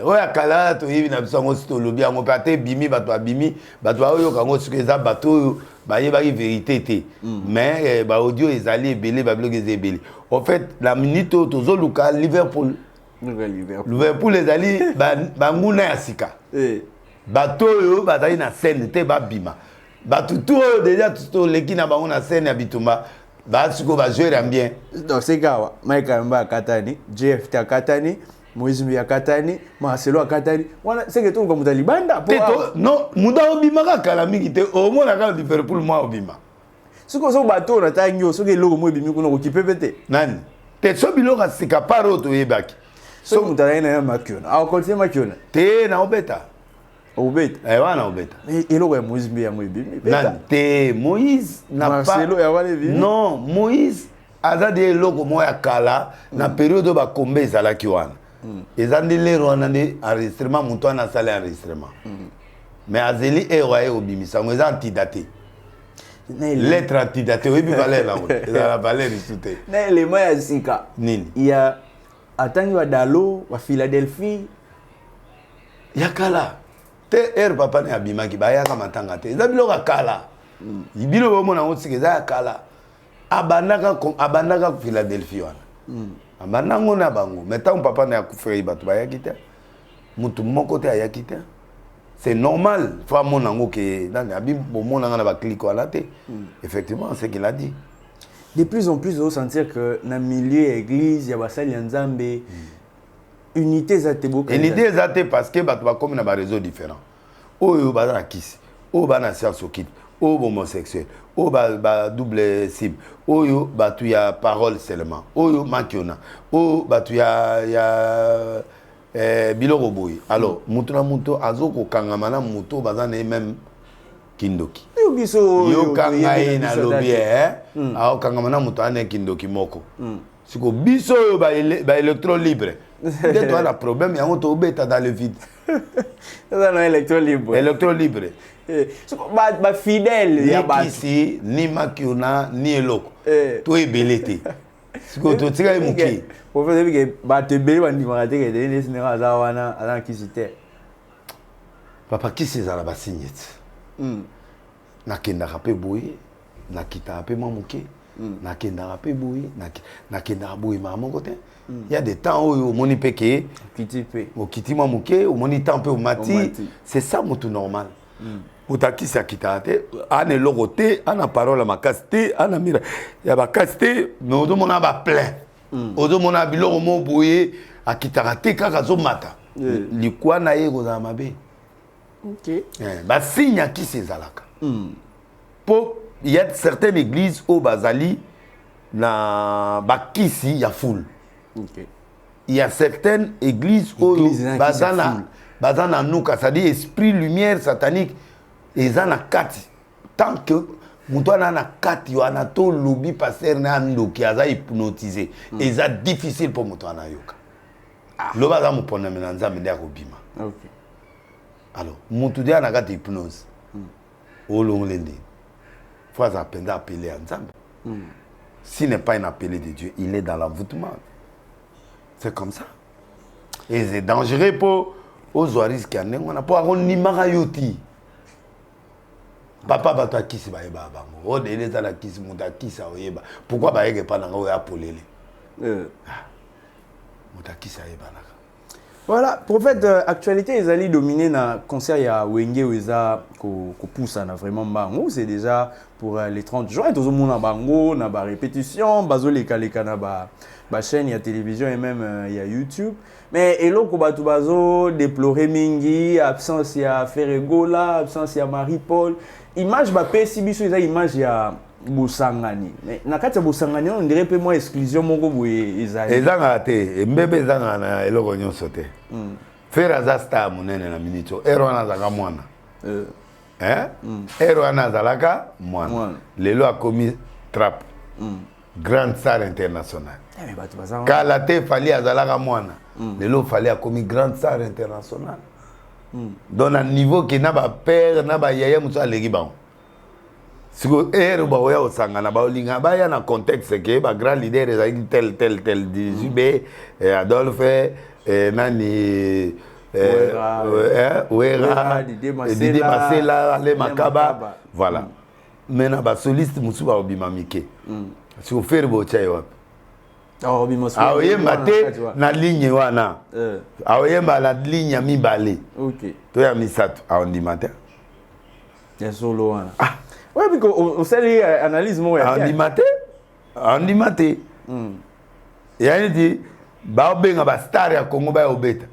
Speaker 1: oya kala toyebi na biso yango si tolobi yango mpe ate bimi bato bayoka yango soki eza bato oyo bayebaki vérité te mais baaudio ezali ebele babiloko eza ebele en fait la minute oyo tozoluka Liverpool ezali banguna ya sika bato oyo bazali na scène te babima bato tu oyo déjà toleki na bango na scène ya bitumba basiko bajouer ya bien
Speaker 2: donc c'est kawa Mike Amba akatani JFT akatani Moïse Mbi akatani Marcelo akatani wana c'est que tout comme talibanda
Speaker 1: non muda obima kala mingi te omona ka Liverpool moi obima
Speaker 2: siko so bato na tango soki eloko mo ebimi kuna kokipepete
Speaker 1: nani te so biloko sika paro to yebaki
Speaker 2: so mutala na makiona a continue makiona
Speaker 1: te na obeta wana obeta
Speaker 2: eloko ya Moïse Mbi ya mo ebimi
Speaker 1: nani te Moïse na
Speaker 2: Marcelo ya wana ebimi
Speaker 1: non Moïse aza de eloko mo ya kala na période ba kombe ezalaki wana eza nde lero wana nde enregistrement moto wana asali enregistrement mais azeli ewa ye obimisa yango eza antidaté lettre antidaté oyebi valeur yango ezala valeur isu te
Speaker 2: na élément ya sika
Speaker 1: nini
Speaker 2: ya atangi wa Dalo wa Philadelphie
Speaker 1: ya kala te papa ne abimaki bayaka matanga te eza biloko ya kala biloko bomona yango sika eza ya kala abandaka Philadelphie wana abandango na bango mais tant papa na akufeli bato bayaki te mutu moko te ayaki te c'est normal fa monango ke nani abi bomona na ba clique wala te effectivement c'est qu'il a dit
Speaker 2: de plus en plus on sentir que na milieu église ya basali ya Nzambe unité za te boka
Speaker 1: unité za te parce que bato ba comme na ba réseaux différents oyo ba na kisi oyo ba na science okit oyo homosexuel oyo ba double cible oyo bato ya parole seulement oyo makiona oyo bato ya biloko boye alors mutu na mutu azokokangama na mutu baza na ye même kindoki yokanga ye na lobi aokangama na mutu ane kindoki moko siko biso oyo baélectro libre nde toa na problème yango tobeta dans le vide
Speaker 2: eza na électro
Speaker 1: libre
Speaker 2: bafidèle ya bato
Speaker 1: kisi ni makiona ni eloko toyebele te siko totika ye moke
Speaker 2: professeur bike bato ebele bandimaka te ke tene sineka aza wana aza na kisi te
Speaker 1: papa kisi ezala basigne ti nakendaka mpe boye nakitaka mpe mwa moke nakendaka mpe boye nakendaka boye maka moko te ya des temps oyo omoni mpe ke okiti mwa moke omoni temps mpe omati c'est ça motu normal utakisi akitaka te ana eloko te ana parole makasi te ana mira ya bakasi te mais ozomona baplein ozomona biloko mo boye akitaka te kaka azomata likwa na ye kozala mabe basigne ya kisi ezalaka mpo ya certaines églises oyo bazali na bakisi ya foule il y a certaines églises oyo baza na nuka c'est-à-dire esprit lumière satanique eza na kati tant que mutu ana na kati wana to lobi pasteur na ndoki aza hypnotisé eza difficile pour mutu ana yoka loba aza moponami na Nzambe nde akobima alors mutu de ana kati hypnose olongole ndeni faut aza mpenza appelé ya Nzambe s'il n'est pas un appelé de Dieu il est dans l'envoûtement c'est comme ça et c'est dangereux pour ozwa risque ya ndenge wana mpo akonimaka yo ti papa bato akisi bayeba bango odele eza na kisi moto akisa oyeba pourquoi bayeke mpa nanga oyo apolele moto akisi ayebanaka
Speaker 2: voilà prophète actualité ezali dominé na concert ya wenge oyo eza kopusana vraiment mbango c'est déjà pour les 30 jours et tozomona bango na barépétition bazolekaleka na bachaîne ya télévision et même ya YouTube mais eloko bato bazodéplorer mingi absence ya Ferregola absence ya Marie-Paul image bapesi biso eza image ya bosangani mais na kati ya bosangani on dirait mpe mwa exclusion moko boye
Speaker 1: ezangaka te mbebe ezangaka na eloko nyonso te Fer aza star monene na minute ero wana azalaka mwana ero wana azalaka mwana lelo akomi trap grande star internationale kala te fali azalaka mwana lelo fali akomi grande star internationale donc na niveau ke na bapère na bayaya mosusu aleki bango siko ere baoya osangana baolinga baya na contexte ke bagrand leader ezalaki tel 18 Adolphe nani Wera, Didier Masela, Ale Makaba. Voilà. Maintenant, ba soliste musu ba obima mike. Si vous faites beau chai wapi.
Speaker 2: Ah, obima
Speaker 1: so. Ah, na ligne wana. Ah, la ligne ya mibale.
Speaker 2: OK.
Speaker 1: To ya misato, ah on dit matin.
Speaker 2: Ya solo wana. Ah. Ouais, parce qu'on sait analyse moi.
Speaker 1: On dit matin. Ya dit ba benga ba star ya Congo ba obeta.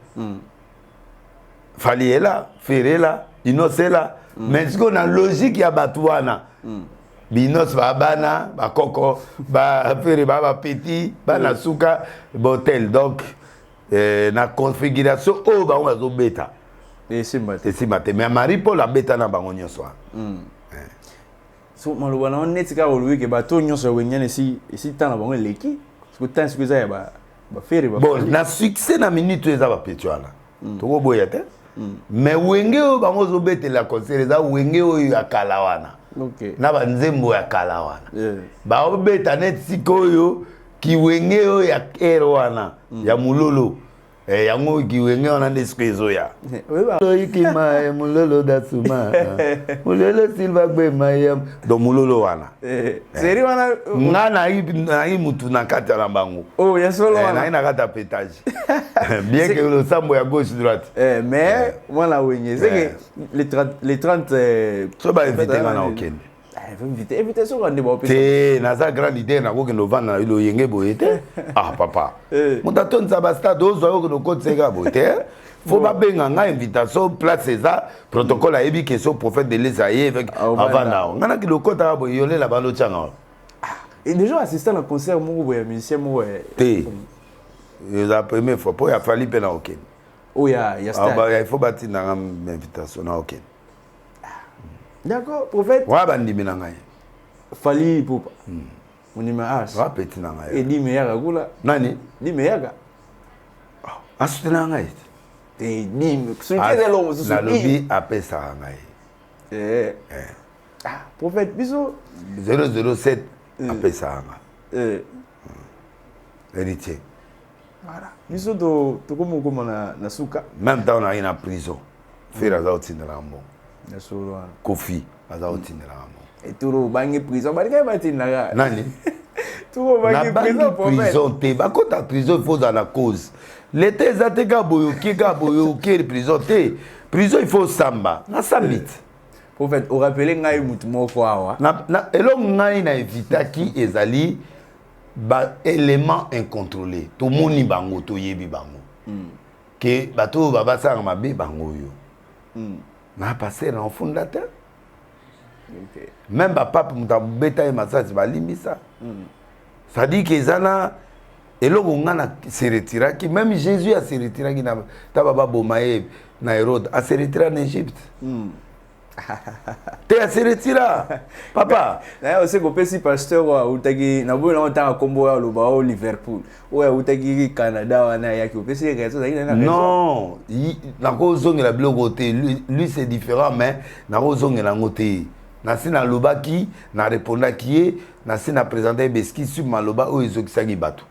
Speaker 1: Faliela, Ferela, Inosela, mais ce qu'on a logique ya batuana. Binos ba bana, ba koko, ba fere ba petit, ba na suka, botel. Donc na configuration o ba on zo beta.
Speaker 2: Et c'est
Speaker 1: maté. Mais Marie Paul a beta na bango nyonso.
Speaker 2: So maloba na netika oluwe ke bato nyonso wenyane si tana bango leki. Parce que tant ce que ça ba fere ba.
Speaker 1: Bon, na succès na minute eza ba petuala. Toko boya te. Mais wenge o bango zo beta la concert za wenge o ya kalawana.
Speaker 2: OK.
Speaker 1: Na ba nzembo ya kalawana. Ba obeta net sikoyo ki wenge o ya erwana ya mulolo. Yango kiwenge on a des ya. Ikima mulolo dasuma. Mulolo silva gbe mayam do mulolo wana.
Speaker 2: Seri wana
Speaker 1: na mutu na kata na bango.
Speaker 2: Oh, ya solo wana.
Speaker 1: Na kata pétage. Bien que le sambo ya gauche droite.
Speaker 2: Mais voilà wenye. C'est que les 30
Speaker 1: so ba inviter na okende.
Speaker 2: Invitation quand on
Speaker 1: te naza grande idée na ko no vana ilo yenge boyete. Ah papa. Montaton sabasta dozo yo no kotsega boyete. Faut pas benga nga invitation place ça protocole a ebi que so prophète de l'Esaïe avec avant. Ngana ki lokota bo yole la balo tchanga.
Speaker 2: Et déjà assistant à un concert mo boya musicien mo
Speaker 1: te. La première fois pour ya fali pena okende.
Speaker 2: Oh ya
Speaker 1: style. Ah bah il faut bâtir na invitation na okende.
Speaker 2: D'accord, prophète.
Speaker 1: Wa bandi minanga.
Speaker 2: Fali popa. Munima as.
Speaker 1: Wa petit nanga.
Speaker 2: Et di meyaga kula.
Speaker 1: Nani?
Speaker 2: Di meyaga.
Speaker 1: Asutena ngai.
Speaker 2: Et di sunkeze lo mususu.
Speaker 1: Na lobi apesa ngai.
Speaker 2: Ah, prophète biso
Speaker 1: 007 apesa ngai. Héritier.
Speaker 2: Voilà. Biso to koma na suka.
Speaker 1: Même temps on a une prison. Faire ça au tindra mo.
Speaker 2: Ya solo wana.
Speaker 1: Kofi aza otindela mo.
Speaker 2: Et turo bangi prison barika batindaga.
Speaker 1: Nani?
Speaker 2: Turo bangi
Speaker 1: prison te bakota prison faut dans la cause. L'été zateka boyoki prison te. Prison il faut samba. Na sambit.
Speaker 2: Prophète, au rappeler ngai mutu moko awa.
Speaker 1: Na elo ngai na evitaki ezali ba élément incontrôlé. To moni bango to yebi bango. Que bato baba sanga mabe bango yo. Na passé en fondateur. OK. Même papa mutabeta et massage balimbisa. Ça dit que zana eloko ngana se retira qui même Jésus a se retira qui na baba bomaye na Hérode a se retira en Égypte. Te a se retira papa.
Speaker 2: Na aussi ko pesi pasteur wa utaki na boyo na tanga kombo ya loba au Liverpool. Oya utaki Canada wana yaki opesi rezo za ina.
Speaker 1: Non, na ko zongela biloko te lui c'est différent mais na ko zongela ngote. Na sina lobaki na répondaki na sina présenter beski sur maloba o ezokisaki bato.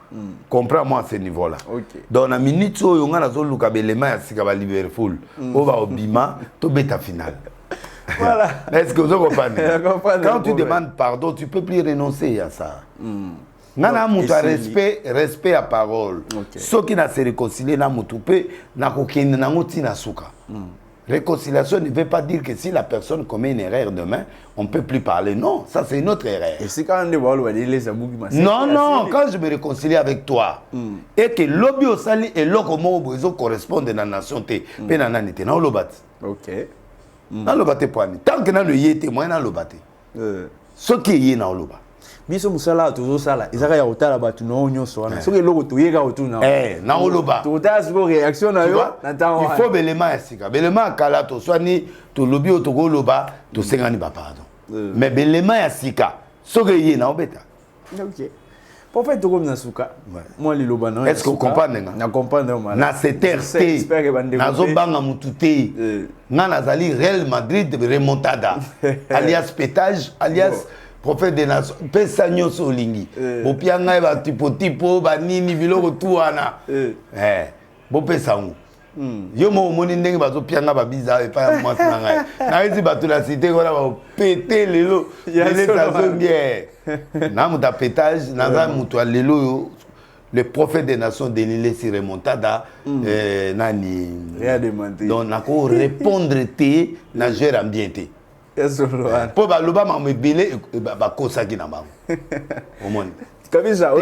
Speaker 1: Comprends-moi à ce niveau-là.
Speaker 2: OK.
Speaker 1: Donc na minute oyo nga na zo luka belema ya sika ba Liverpool. O ba obima to beta finale.
Speaker 2: Voilà.
Speaker 1: Est-ce que vous comprenez? Quand tu demandes pardon, tu ne peux plus renoncer à ça. Nana muta respect à parole. Ce qui n'a se réconcilié na mutupe na kokende na ngoti na suka. Réconciliation ne veut pas dire que si la personne commet une erreur demain, on ne peut plus parler. Non, ça c'est une autre erreur.
Speaker 2: Et c'est quand on dit
Speaker 1: non, non, quand je me réconcilie avec toi et que l'obi au sali et l'okomo bozo correspondent dans la nation te, pe na nani te na olobat.
Speaker 2: OK.
Speaker 1: Na lobate poani. Tant que na le yete, moi na lobate. Ce qui est na loba.
Speaker 2: Biso musala tozo sala. Ezaka ya otala batu no nyonso wana. Soki eloko toyeka otuna.
Speaker 1: Na oloba.
Speaker 2: Tota siko réaction na yo na temps.
Speaker 1: Il faut belema ya sika. Belema kala to swani to lobi o to go loba to sengani ba pardon. Mais belema ya sika. Soki yé na obeta.
Speaker 2: OK. Pour faire tout comme Nasuka, moi les loba.
Speaker 1: Est-ce que vous comprenez?
Speaker 2: Na comprendre mal.
Speaker 1: Na cette na zobanga mututé. Na nazali Real Madrid remontada. Alias pétage, alias prophète des nations. Pesa nyoso lingi. Bo pianga ba tipo ba nini biloko tu wana. Bo pesa ngo. Yo mo moni ndenge bazo pianga ba biza et pas moi na ngai. Na ezi bato la cité on a pété lelo. Lesazongier. Na muta pétage, na za mutu lelo yo. Le prophète des nations Denilé si remontada nani
Speaker 2: rien demandé.
Speaker 1: Donc na ko répondre te na gère ambienté. Pour baloba ma mebele ba kosaki na bango. Au monde.
Speaker 2: Kabisa,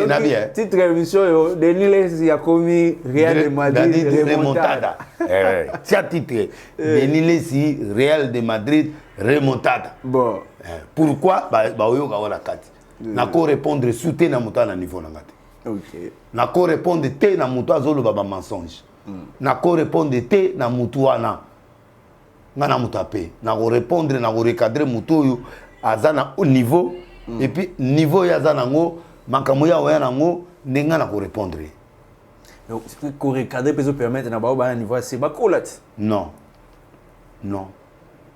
Speaker 2: titre émission Denilé si a commis rien de Madrid remontada.
Speaker 1: C'est titre Denilé si Real de Madrid remontada.
Speaker 2: Bon.
Speaker 1: Pourquoi ba oyo ka wala kati. Na ko répondre souté na muta na niveau na ngati.
Speaker 2: OK.
Speaker 1: Na ko répondre te na mutu azolo baba mensonge. Na ko répondre te na mutu wana. Ngana mutu ape. Na ko répondre na ko recadrer mutu oyo azana au niveau et puis niveau ya zana ngo makambo ya oya nango nenga na ko répondre.
Speaker 2: Donc ko recadrer peut permettre na ba ba niveau c'est ba colat.
Speaker 1: Non. Non.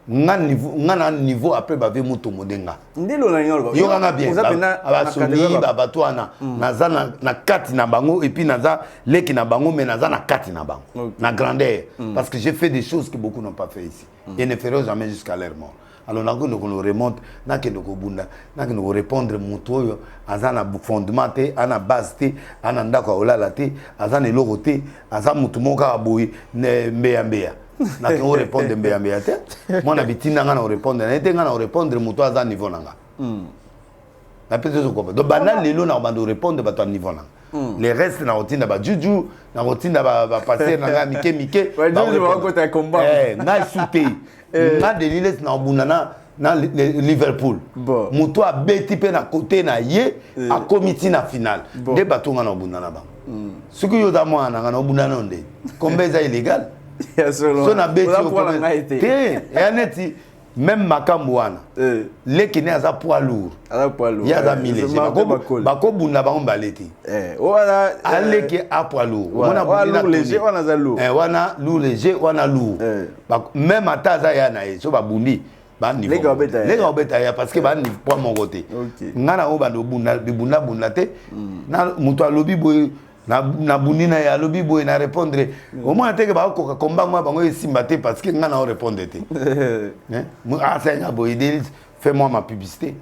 Speaker 1: Ngana niveau après ba ve mutu modenga.
Speaker 2: Ndelo na nyolo ba.
Speaker 1: Yo nga bien. Aba soni ba batwana naza na kati na bango et puis naza leki na bango mais naza na kati na bango. Na grandeur parce que j'ai fait des choses que beaucoup n'ont pas fait ici et ne feront jamais jusqu'à leur mort. Alors nous remonte na ke ndoko bunda na ke ndoko répondre mutu oyo azana fondement te ana base te ana ndako olala te azana eloko te aza mutu moka aboyi mbeya mbeya. Na ke répondre mbeya mbeya te moi na bitina nga na répondre na te nga na répondre mutu aza niveau nanga. Na peut se comprendre. Donc banal lelo na bando répondre ba ton niveau nanga. Les restes na rotina ba juju na rotina ba passer na nga mike
Speaker 2: ba juju ba ko ta combat.
Speaker 1: Na souté. Na Denilé na bunana na Liverpool. Mutu a beti pe na côté na ye a comité na finale. De batonga na bunana ba. Ce que yo da moi na bunana onde. Combien ça illégal? So na beti te et neti même makambo wana leki ne aza poids lourd ya za milege bako bunda bango baleti
Speaker 2: wana
Speaker 1: aleki a poids lourd wana
Speaker 2: léger wana za lourd
Speaker 1: wana lourd léger wana lourd même ata za ya na ye so babundi ba niveau lega obeta ya parce que ba ni poids mon côté ngana o ba do bunda bunda te na muto alobi boy na bunina ya lobi boy na répondre au moins te que ba ko combat moi bango esimba te parce que ngana o répondre te ah ça nga boy fais-moi ma publicité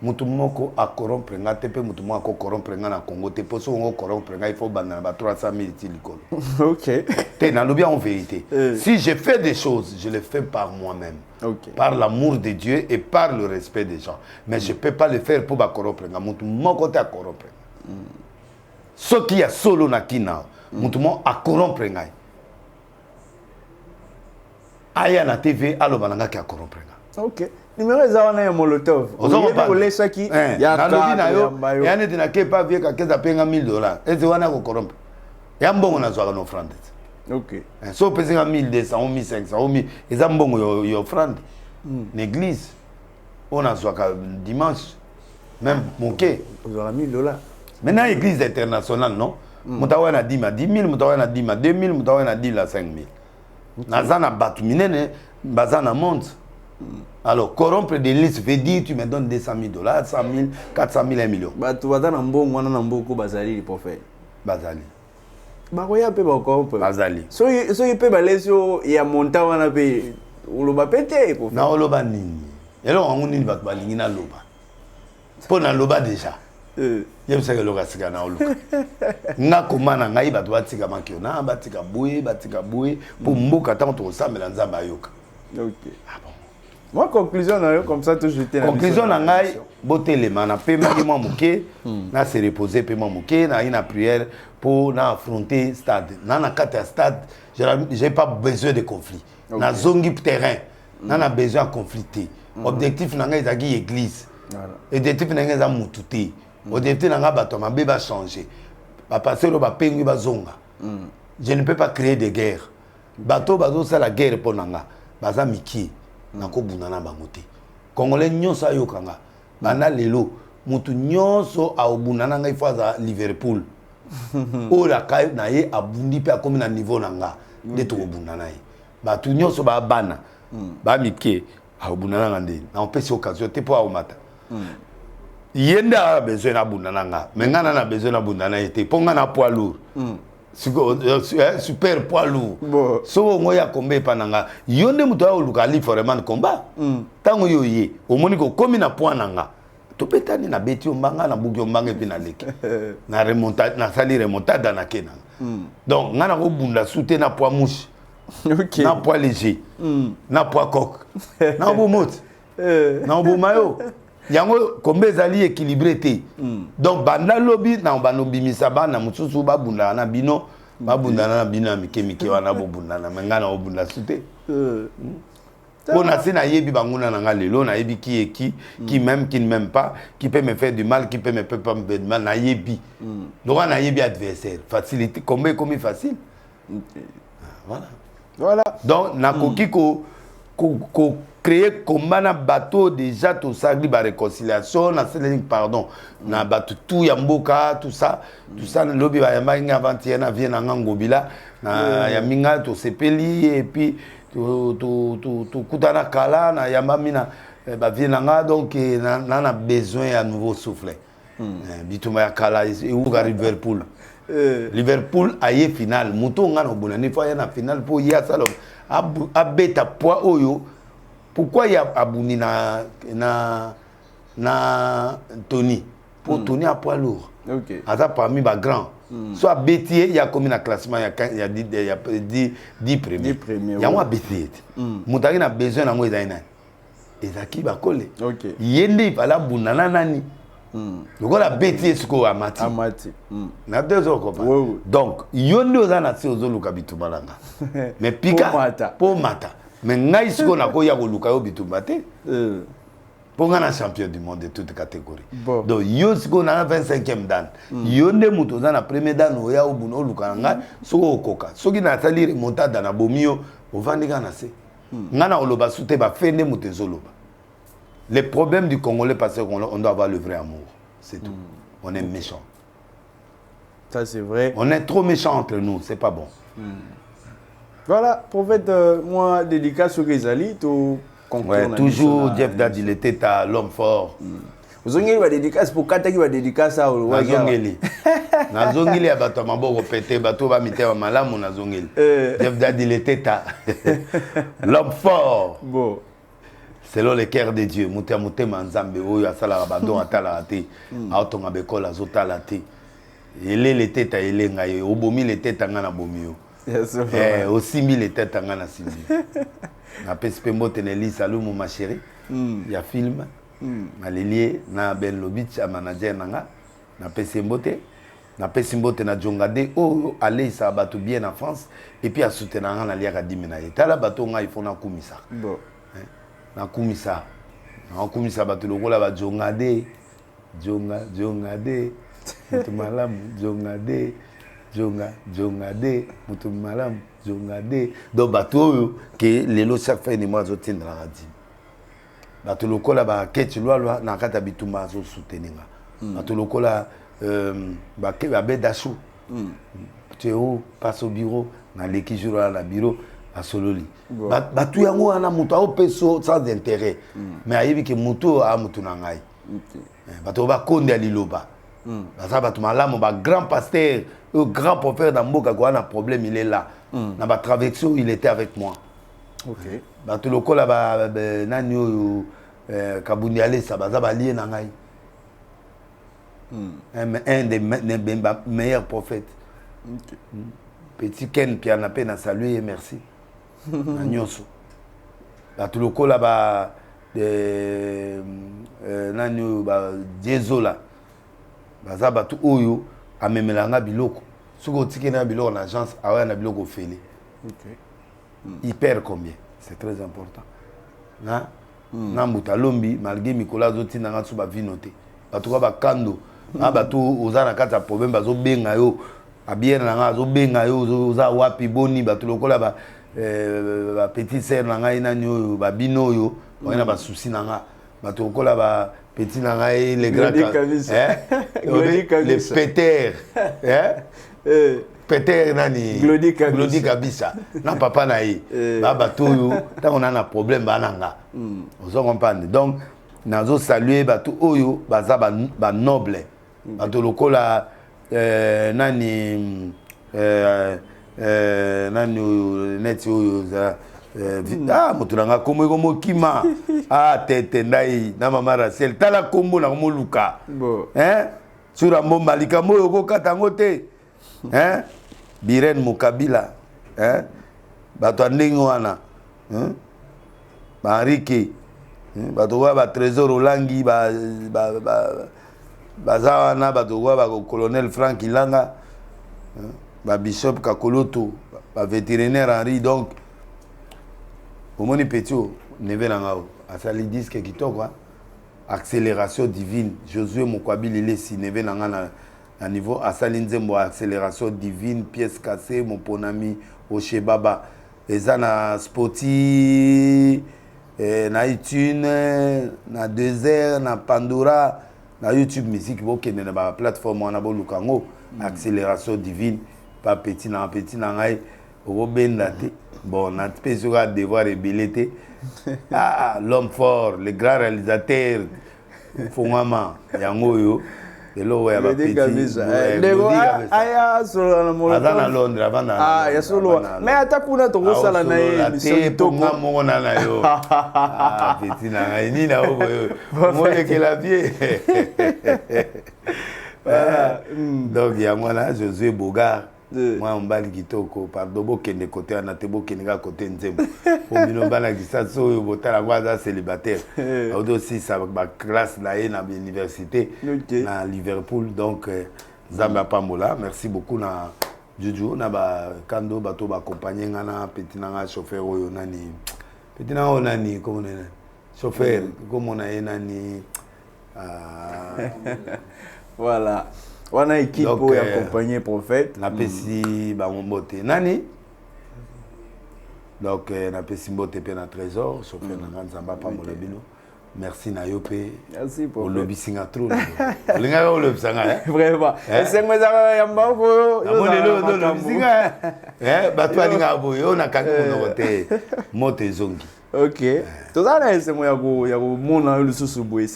Speaker 1: mutu moko a corrompre nga te pe mutu moko corrompre nga na Congo te poso ngo corrompre nga il faut bana ba 300 000 tilikolo. OK. Te na lobi en vérité si je fais des choses je les fais par moi-même.
Speaker 2: Okay.
Speaker 1: Par l'amour de Dieu et par le respect des gens mais je peux pas le faire pour ba corrompre nga mutu moko te a corrompre. Ce qui est solo na kina, mutumo a corrompre ngai. Aya na TV alo bananga ki a corrompre ngai.
Speaker 2: OK. Numéro za ya Molotov.
Speaker 1: Ozo
Speaker 2: lesa ki
Speaker 1: ya na lobi na yo. Ya ne dina ke pa vie ka keza penga $1000. Eze wana ko corrompre. Ya mbongo na zwa no frande.
Speaker 2: OK.
Speaker 1: So pesinga 1200, 1500, eza mbongo yo frande. L'église. On a zwa ka dimanche. Même moké.
Speaker 2: Ozo $1000.
Speaker 1: Maintenant, l'église internationale, non? Mutawa na 10 000, mutawa na 10 2 000, mutawa na 10 5 000. Nazana batu minene, bazana monde. Alors, corrompre des listes veut dire tu me donnes $200 000, 100 000, 400 000, 1 million.
Speaker 2: Batu bazana mbongo wana na mboko bazali li prophète.
Speaker 1: Bazali.
Speaker 2: Bakoya pe ba corrompre.
Speaker 1: Bazali.
Speaker 2: So pe balesio ya monta wana pe uloba pete prophète.
Speaker 1: Na uloba nini? Elo wangu nini batu balingi na loba. Po na loba déjà. Yem seke loka sika na oluka nga komana ngai bato batika makio na batika boye pour mboka tant to samela nzamba ayoka.
Speaker 2: OK. Ah bon. Moi conclusion na yo comme ça tout jeter na
Speaker 1: conclusion na ngai botelema na pema ki mwa muke na se reposer pema muke na ina prière pour na affronter stade na kati ya stade j'ai pas besoin de conflit. Na zongi terrain na besoin de confliter. Objectif na ngai ezaki église. Objectif na ngai za mututé. Objectif nanga bato mabe va changer. Ba passer ba pengu ba zonga. Je ne peux pas créer de guerre. Bato bazo ça la guerre pour nanga. Baza miki nako bunana bango te. Congolais nyonso ayokanga. Bana lelo mutu nyonso a obunana ngai faza Liverpool. O la kai na ye abundi pe akomi na niveau nanga de to obunana ye. Bato nyonso ba bana. Ba miki a obunana ngande. Na opesi occasion te po a omata. Yenda a besoin na bundana nga mais ngana na besoin na bundana été ponga na poids lourd super poids lourd.
Speaker 2: Bon.
Speaker 1: So ngo ya combat pananga. Yonde muto ya oluka li vraiment combat. Tango yo ye, omoni ko komi na point nanga. To petani na beti ombanga na buki ombanga epi na leki. Na remontada na sali remontada na kena. Donc ngana ko bunda souté na poids mouche.
Speaker 2: OK.
Speaker 1: Na poids léger. Na poids coq. Na bo mot. Na bo mayo. Yango kombe ezali équilibré té. Donc banda lobby na banobi misaba na mususu ba bunda na bino ba bunda na bino mike mike wana bo bunda na ngana bo bunda souté. Bon assez na yebi banguna na nga lelo na yebi qui m'aime qui ne m'aime pas, qui peut me faire du mal, qui peut me pas me faire du mal na yebi. Donc na yebi adversaire, facilité combe comme facile. Voilà.
Speaker 2: Voilà.
Speaker 1: Donc na koki ko créer combat na bateau déjà tout ça la réconciliation na pardon na bateau tout ya mboka tout ça lobby ba yamba nga avant-hier na vient na ngobila na ya minga to sepeli et puis tout kutana kala na yamba mina ba vient nga donc na besoin à nouveau souffler bituma ya kala et ou ga Liverpool Liverpool aye final muto nga no bona ni fois na final pour ya salo abeta poids oyo. Pourquoi il y a Abouni na Tony? Pour Tony à poids lourd.
Speaker 2: OK.
Speaker 1: Ça parmi les grands. Soit Bétier, il y a combien de classement? Il y a 10 premiers.
Speaker 2: 10 premiers.
Speaker 1: Il y a un Bétier. Moutari a besoin d'un moyen d'aide. Et ça qui va coller.
Speaker 2: OK.
Speaker 1: Yende il fallait Bounana nani. Donc la Bétier ce qu'on a mati.
Speaker 2: Amati.
Speaker 1: Na 2 heures quoi. Donc yonde aux anati aux olukabitu malanga. Mais pika pour mata. Mais ngai siko na ko ya ko luka yo bitumba te pour ngana champion du monde de toutes catégories. Donc yo siko na 25e dan yo nde muto za na premier dan o ya obuno luka nga soko okoka soki na sali remontada na bomio ovandika na se ngana oloba sute ba fende muto zoloba. Les problèmes du Congolais parce qu'on doit avoir le vrai amour, c'est tout. On est méchant.
Speaker 2: Ça c'est vrai.
Speaker 1: On est trop méchant entre nous, c'est pas bon.
Speaker 2: Voilà, prophète, moi, dédicace au Kezali, tout
Speaker 1: ouais, toujours Jeff Daddy, il était à l'homme fort.
Speaker 2: Vous avez une dédicace pour Kata qui va dédicace à
Speaker 1: Nazongeli. Nazongeli a battu ma boue pété, battu va miter à malam ou Nazongeli. Jeff Daddy, il était à l'homme fort.
Speaker 2: Bon.
Speaker 1: Selon le cœur de Dieu, Mouté Mouté Manzambe, Oyo Asala Rabadon Atalate, Autonga Bekola Zotalate. Il est le tête à Elenga, Obomi le tête à Ngana Bomio. Aussi 1000 têtes à Ngana Simbi. Na Pespembo Teneli, salut mon ma chérie. Il y a film. Na Lilie, na Ben Lobich, à manager Nanga. Na Pesembote. Na Pesembote na Djongade. Oh, allez, ça va tout bien en France. Et puis à soutenir na Liaga Diminaye. Tala bateau, il faut na Koumissa.
Speaker 2: Bon.
Speaker 1: Na Koumissa. Na Koumissa, bateau, le rôle à Djongade. Djongade. Tout malam, Djongade. Djongade, mutu malam, Djongade. Donc bateau que les lots chaque fois ni moi zotin dans la radio. Bateau lokola ba kechi lwa na kata bituma zo soutenir. Bateau lokola ba ke ba bedashu. Théo passe au bureau na leki jour na bureau à sololi. Bateau yango ana mutu au peso sans intérêt. Mais ayebi que mutu a mutu na ngai. Bateau ba konde aliloba. Ça va tout malamu ba grand pasteur, le grand prophète d'Amboka quoi un problème il est là. Na ba traversée il était avec moi.
Speaker 2: OK.
Speaker 1: Ba tout le kola ba nani oyo Kabundi ale ça ba lié na ngai. Un des meilleurs prophètes.
Speaker 2: OK.
Speaker 1: Petit Ken Piana peine à saluer et merci. Na nyoso. Ba tout le kola ba nani oyo ba Diezola. Baza batu oyo amemelanga biloko soko tike na biloko na agence awa na biloko fele.
Speaker 2: OK.
Speaker 1: Il perd combien? C'est très important. Na mbuta lombi malgré Mikola zoti na ngatu ba vinote batu ba kando na batu ozana kata problème bazo benga yo abiena na ngazo benga yo oza wapi boni batu lokola ba petit sœur na ngai na nyo ba bino yo na ba souci na nga batu lokola ba petit nangai les grands les péters péters nani Glody Kabisa na papa na yi ba batoyo tant on a un problème bananga vous comprenez donc nazo saluer batu oyo baza ba noble batu lokola nani nani net oyo za moto nanga kombo eko kima tete ndai na mama Rachel tala kombo na komoluka sur mbomba likambo oyo kokata yango te Biren Mokabila bato ndenge wana ba Henrique bato wa ba Trésor Olangi baza wana bato wa ba colonel Frank Ilanga ba Bishop Kakoloto ba vétérinaire Henri. Donc au moni petio neve nangao asali disque kitoko accélération divine Josué Mokwabili lesi neve nanga na niveau asali nzembo accélération divine pièce cassée mon bon ami Oche Baba eza na Spotify na iTunes na Deezer na Pandora na YouTube musique bokende na ba plateforme wana bolukango accélération divine pas petit na ngai obenda te bon na peso ga devoir rebelete l'homme fort le grand réalisateur Fongama yango yo elo ya ba petit aya solo na molo na Londres avana
Speaker 2: ya solo mais atakuna to kosala na émission
Speaker 1: to ngamo na yo petit na ngai ni na obo yo mole que la vie donc ya mwana Josué Bogard moi mbali kitoko pardon bokende côté ana te bokende ka côté nzembo omino bana kisaso oyo botala kwaza célibataire auto aussi ça ba classe na na université na Liverpool. Donc Zamba Pambola merci beaucoup na Juju na ba kando bato ba accompagner ngana petit na chauffeur oyo nani petit na onani comme nani chauffeur comme on a nani
Speaker 2: voilà. On a équipe pour accompagner prophète.
Speaker 1: Na pesi ba mbote nani. Donc na pesi mbote pe na trésor chauffeur na Nzamba Pambola bino. Merci na yope.
Speaker 2: Merci pour
Speaker 1: le lobby singatro. Linga ko le sanga.
Speaker 2: Vraiment. C'est moi ça yamba ko.
Speaker 1: Amone lo singa. Bato alinga boyo na kango no te mote zongi.
Speaker 2: Ok. C'est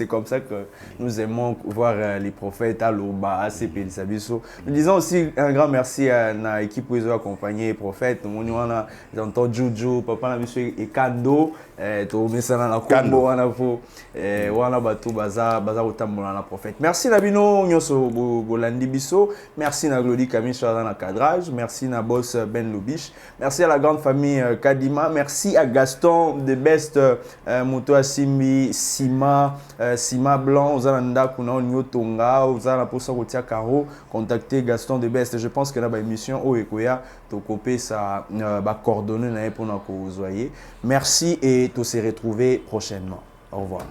Speaker 2: comme ça que nous aimons voir les prophètes à l'Oba, à CP Sabiso. Nous disons aussi un grand merci à l'équipe qui nous a accompagné, les prophètes. Nous avons entendu Juju, Papa Nabiso et Kando. Merci Nabino Nyoso Bolandi Biso. Merci na Glody Camille dans le cadrage. Merci na boss Ben Loubiche. Merci à la grande famille Kadima. Merci à Gaston de Best Moto Simbi Sima Sima Blanc Ozalanda Kuna Nyotonga Ozala Posa Rotia Caro. Contactez Gaston de Best. Je pense que la émission Oekoya to copé ça ba coordonner na pour na ko zoyer. Merci et to se retrouver prochainement. Au revoir.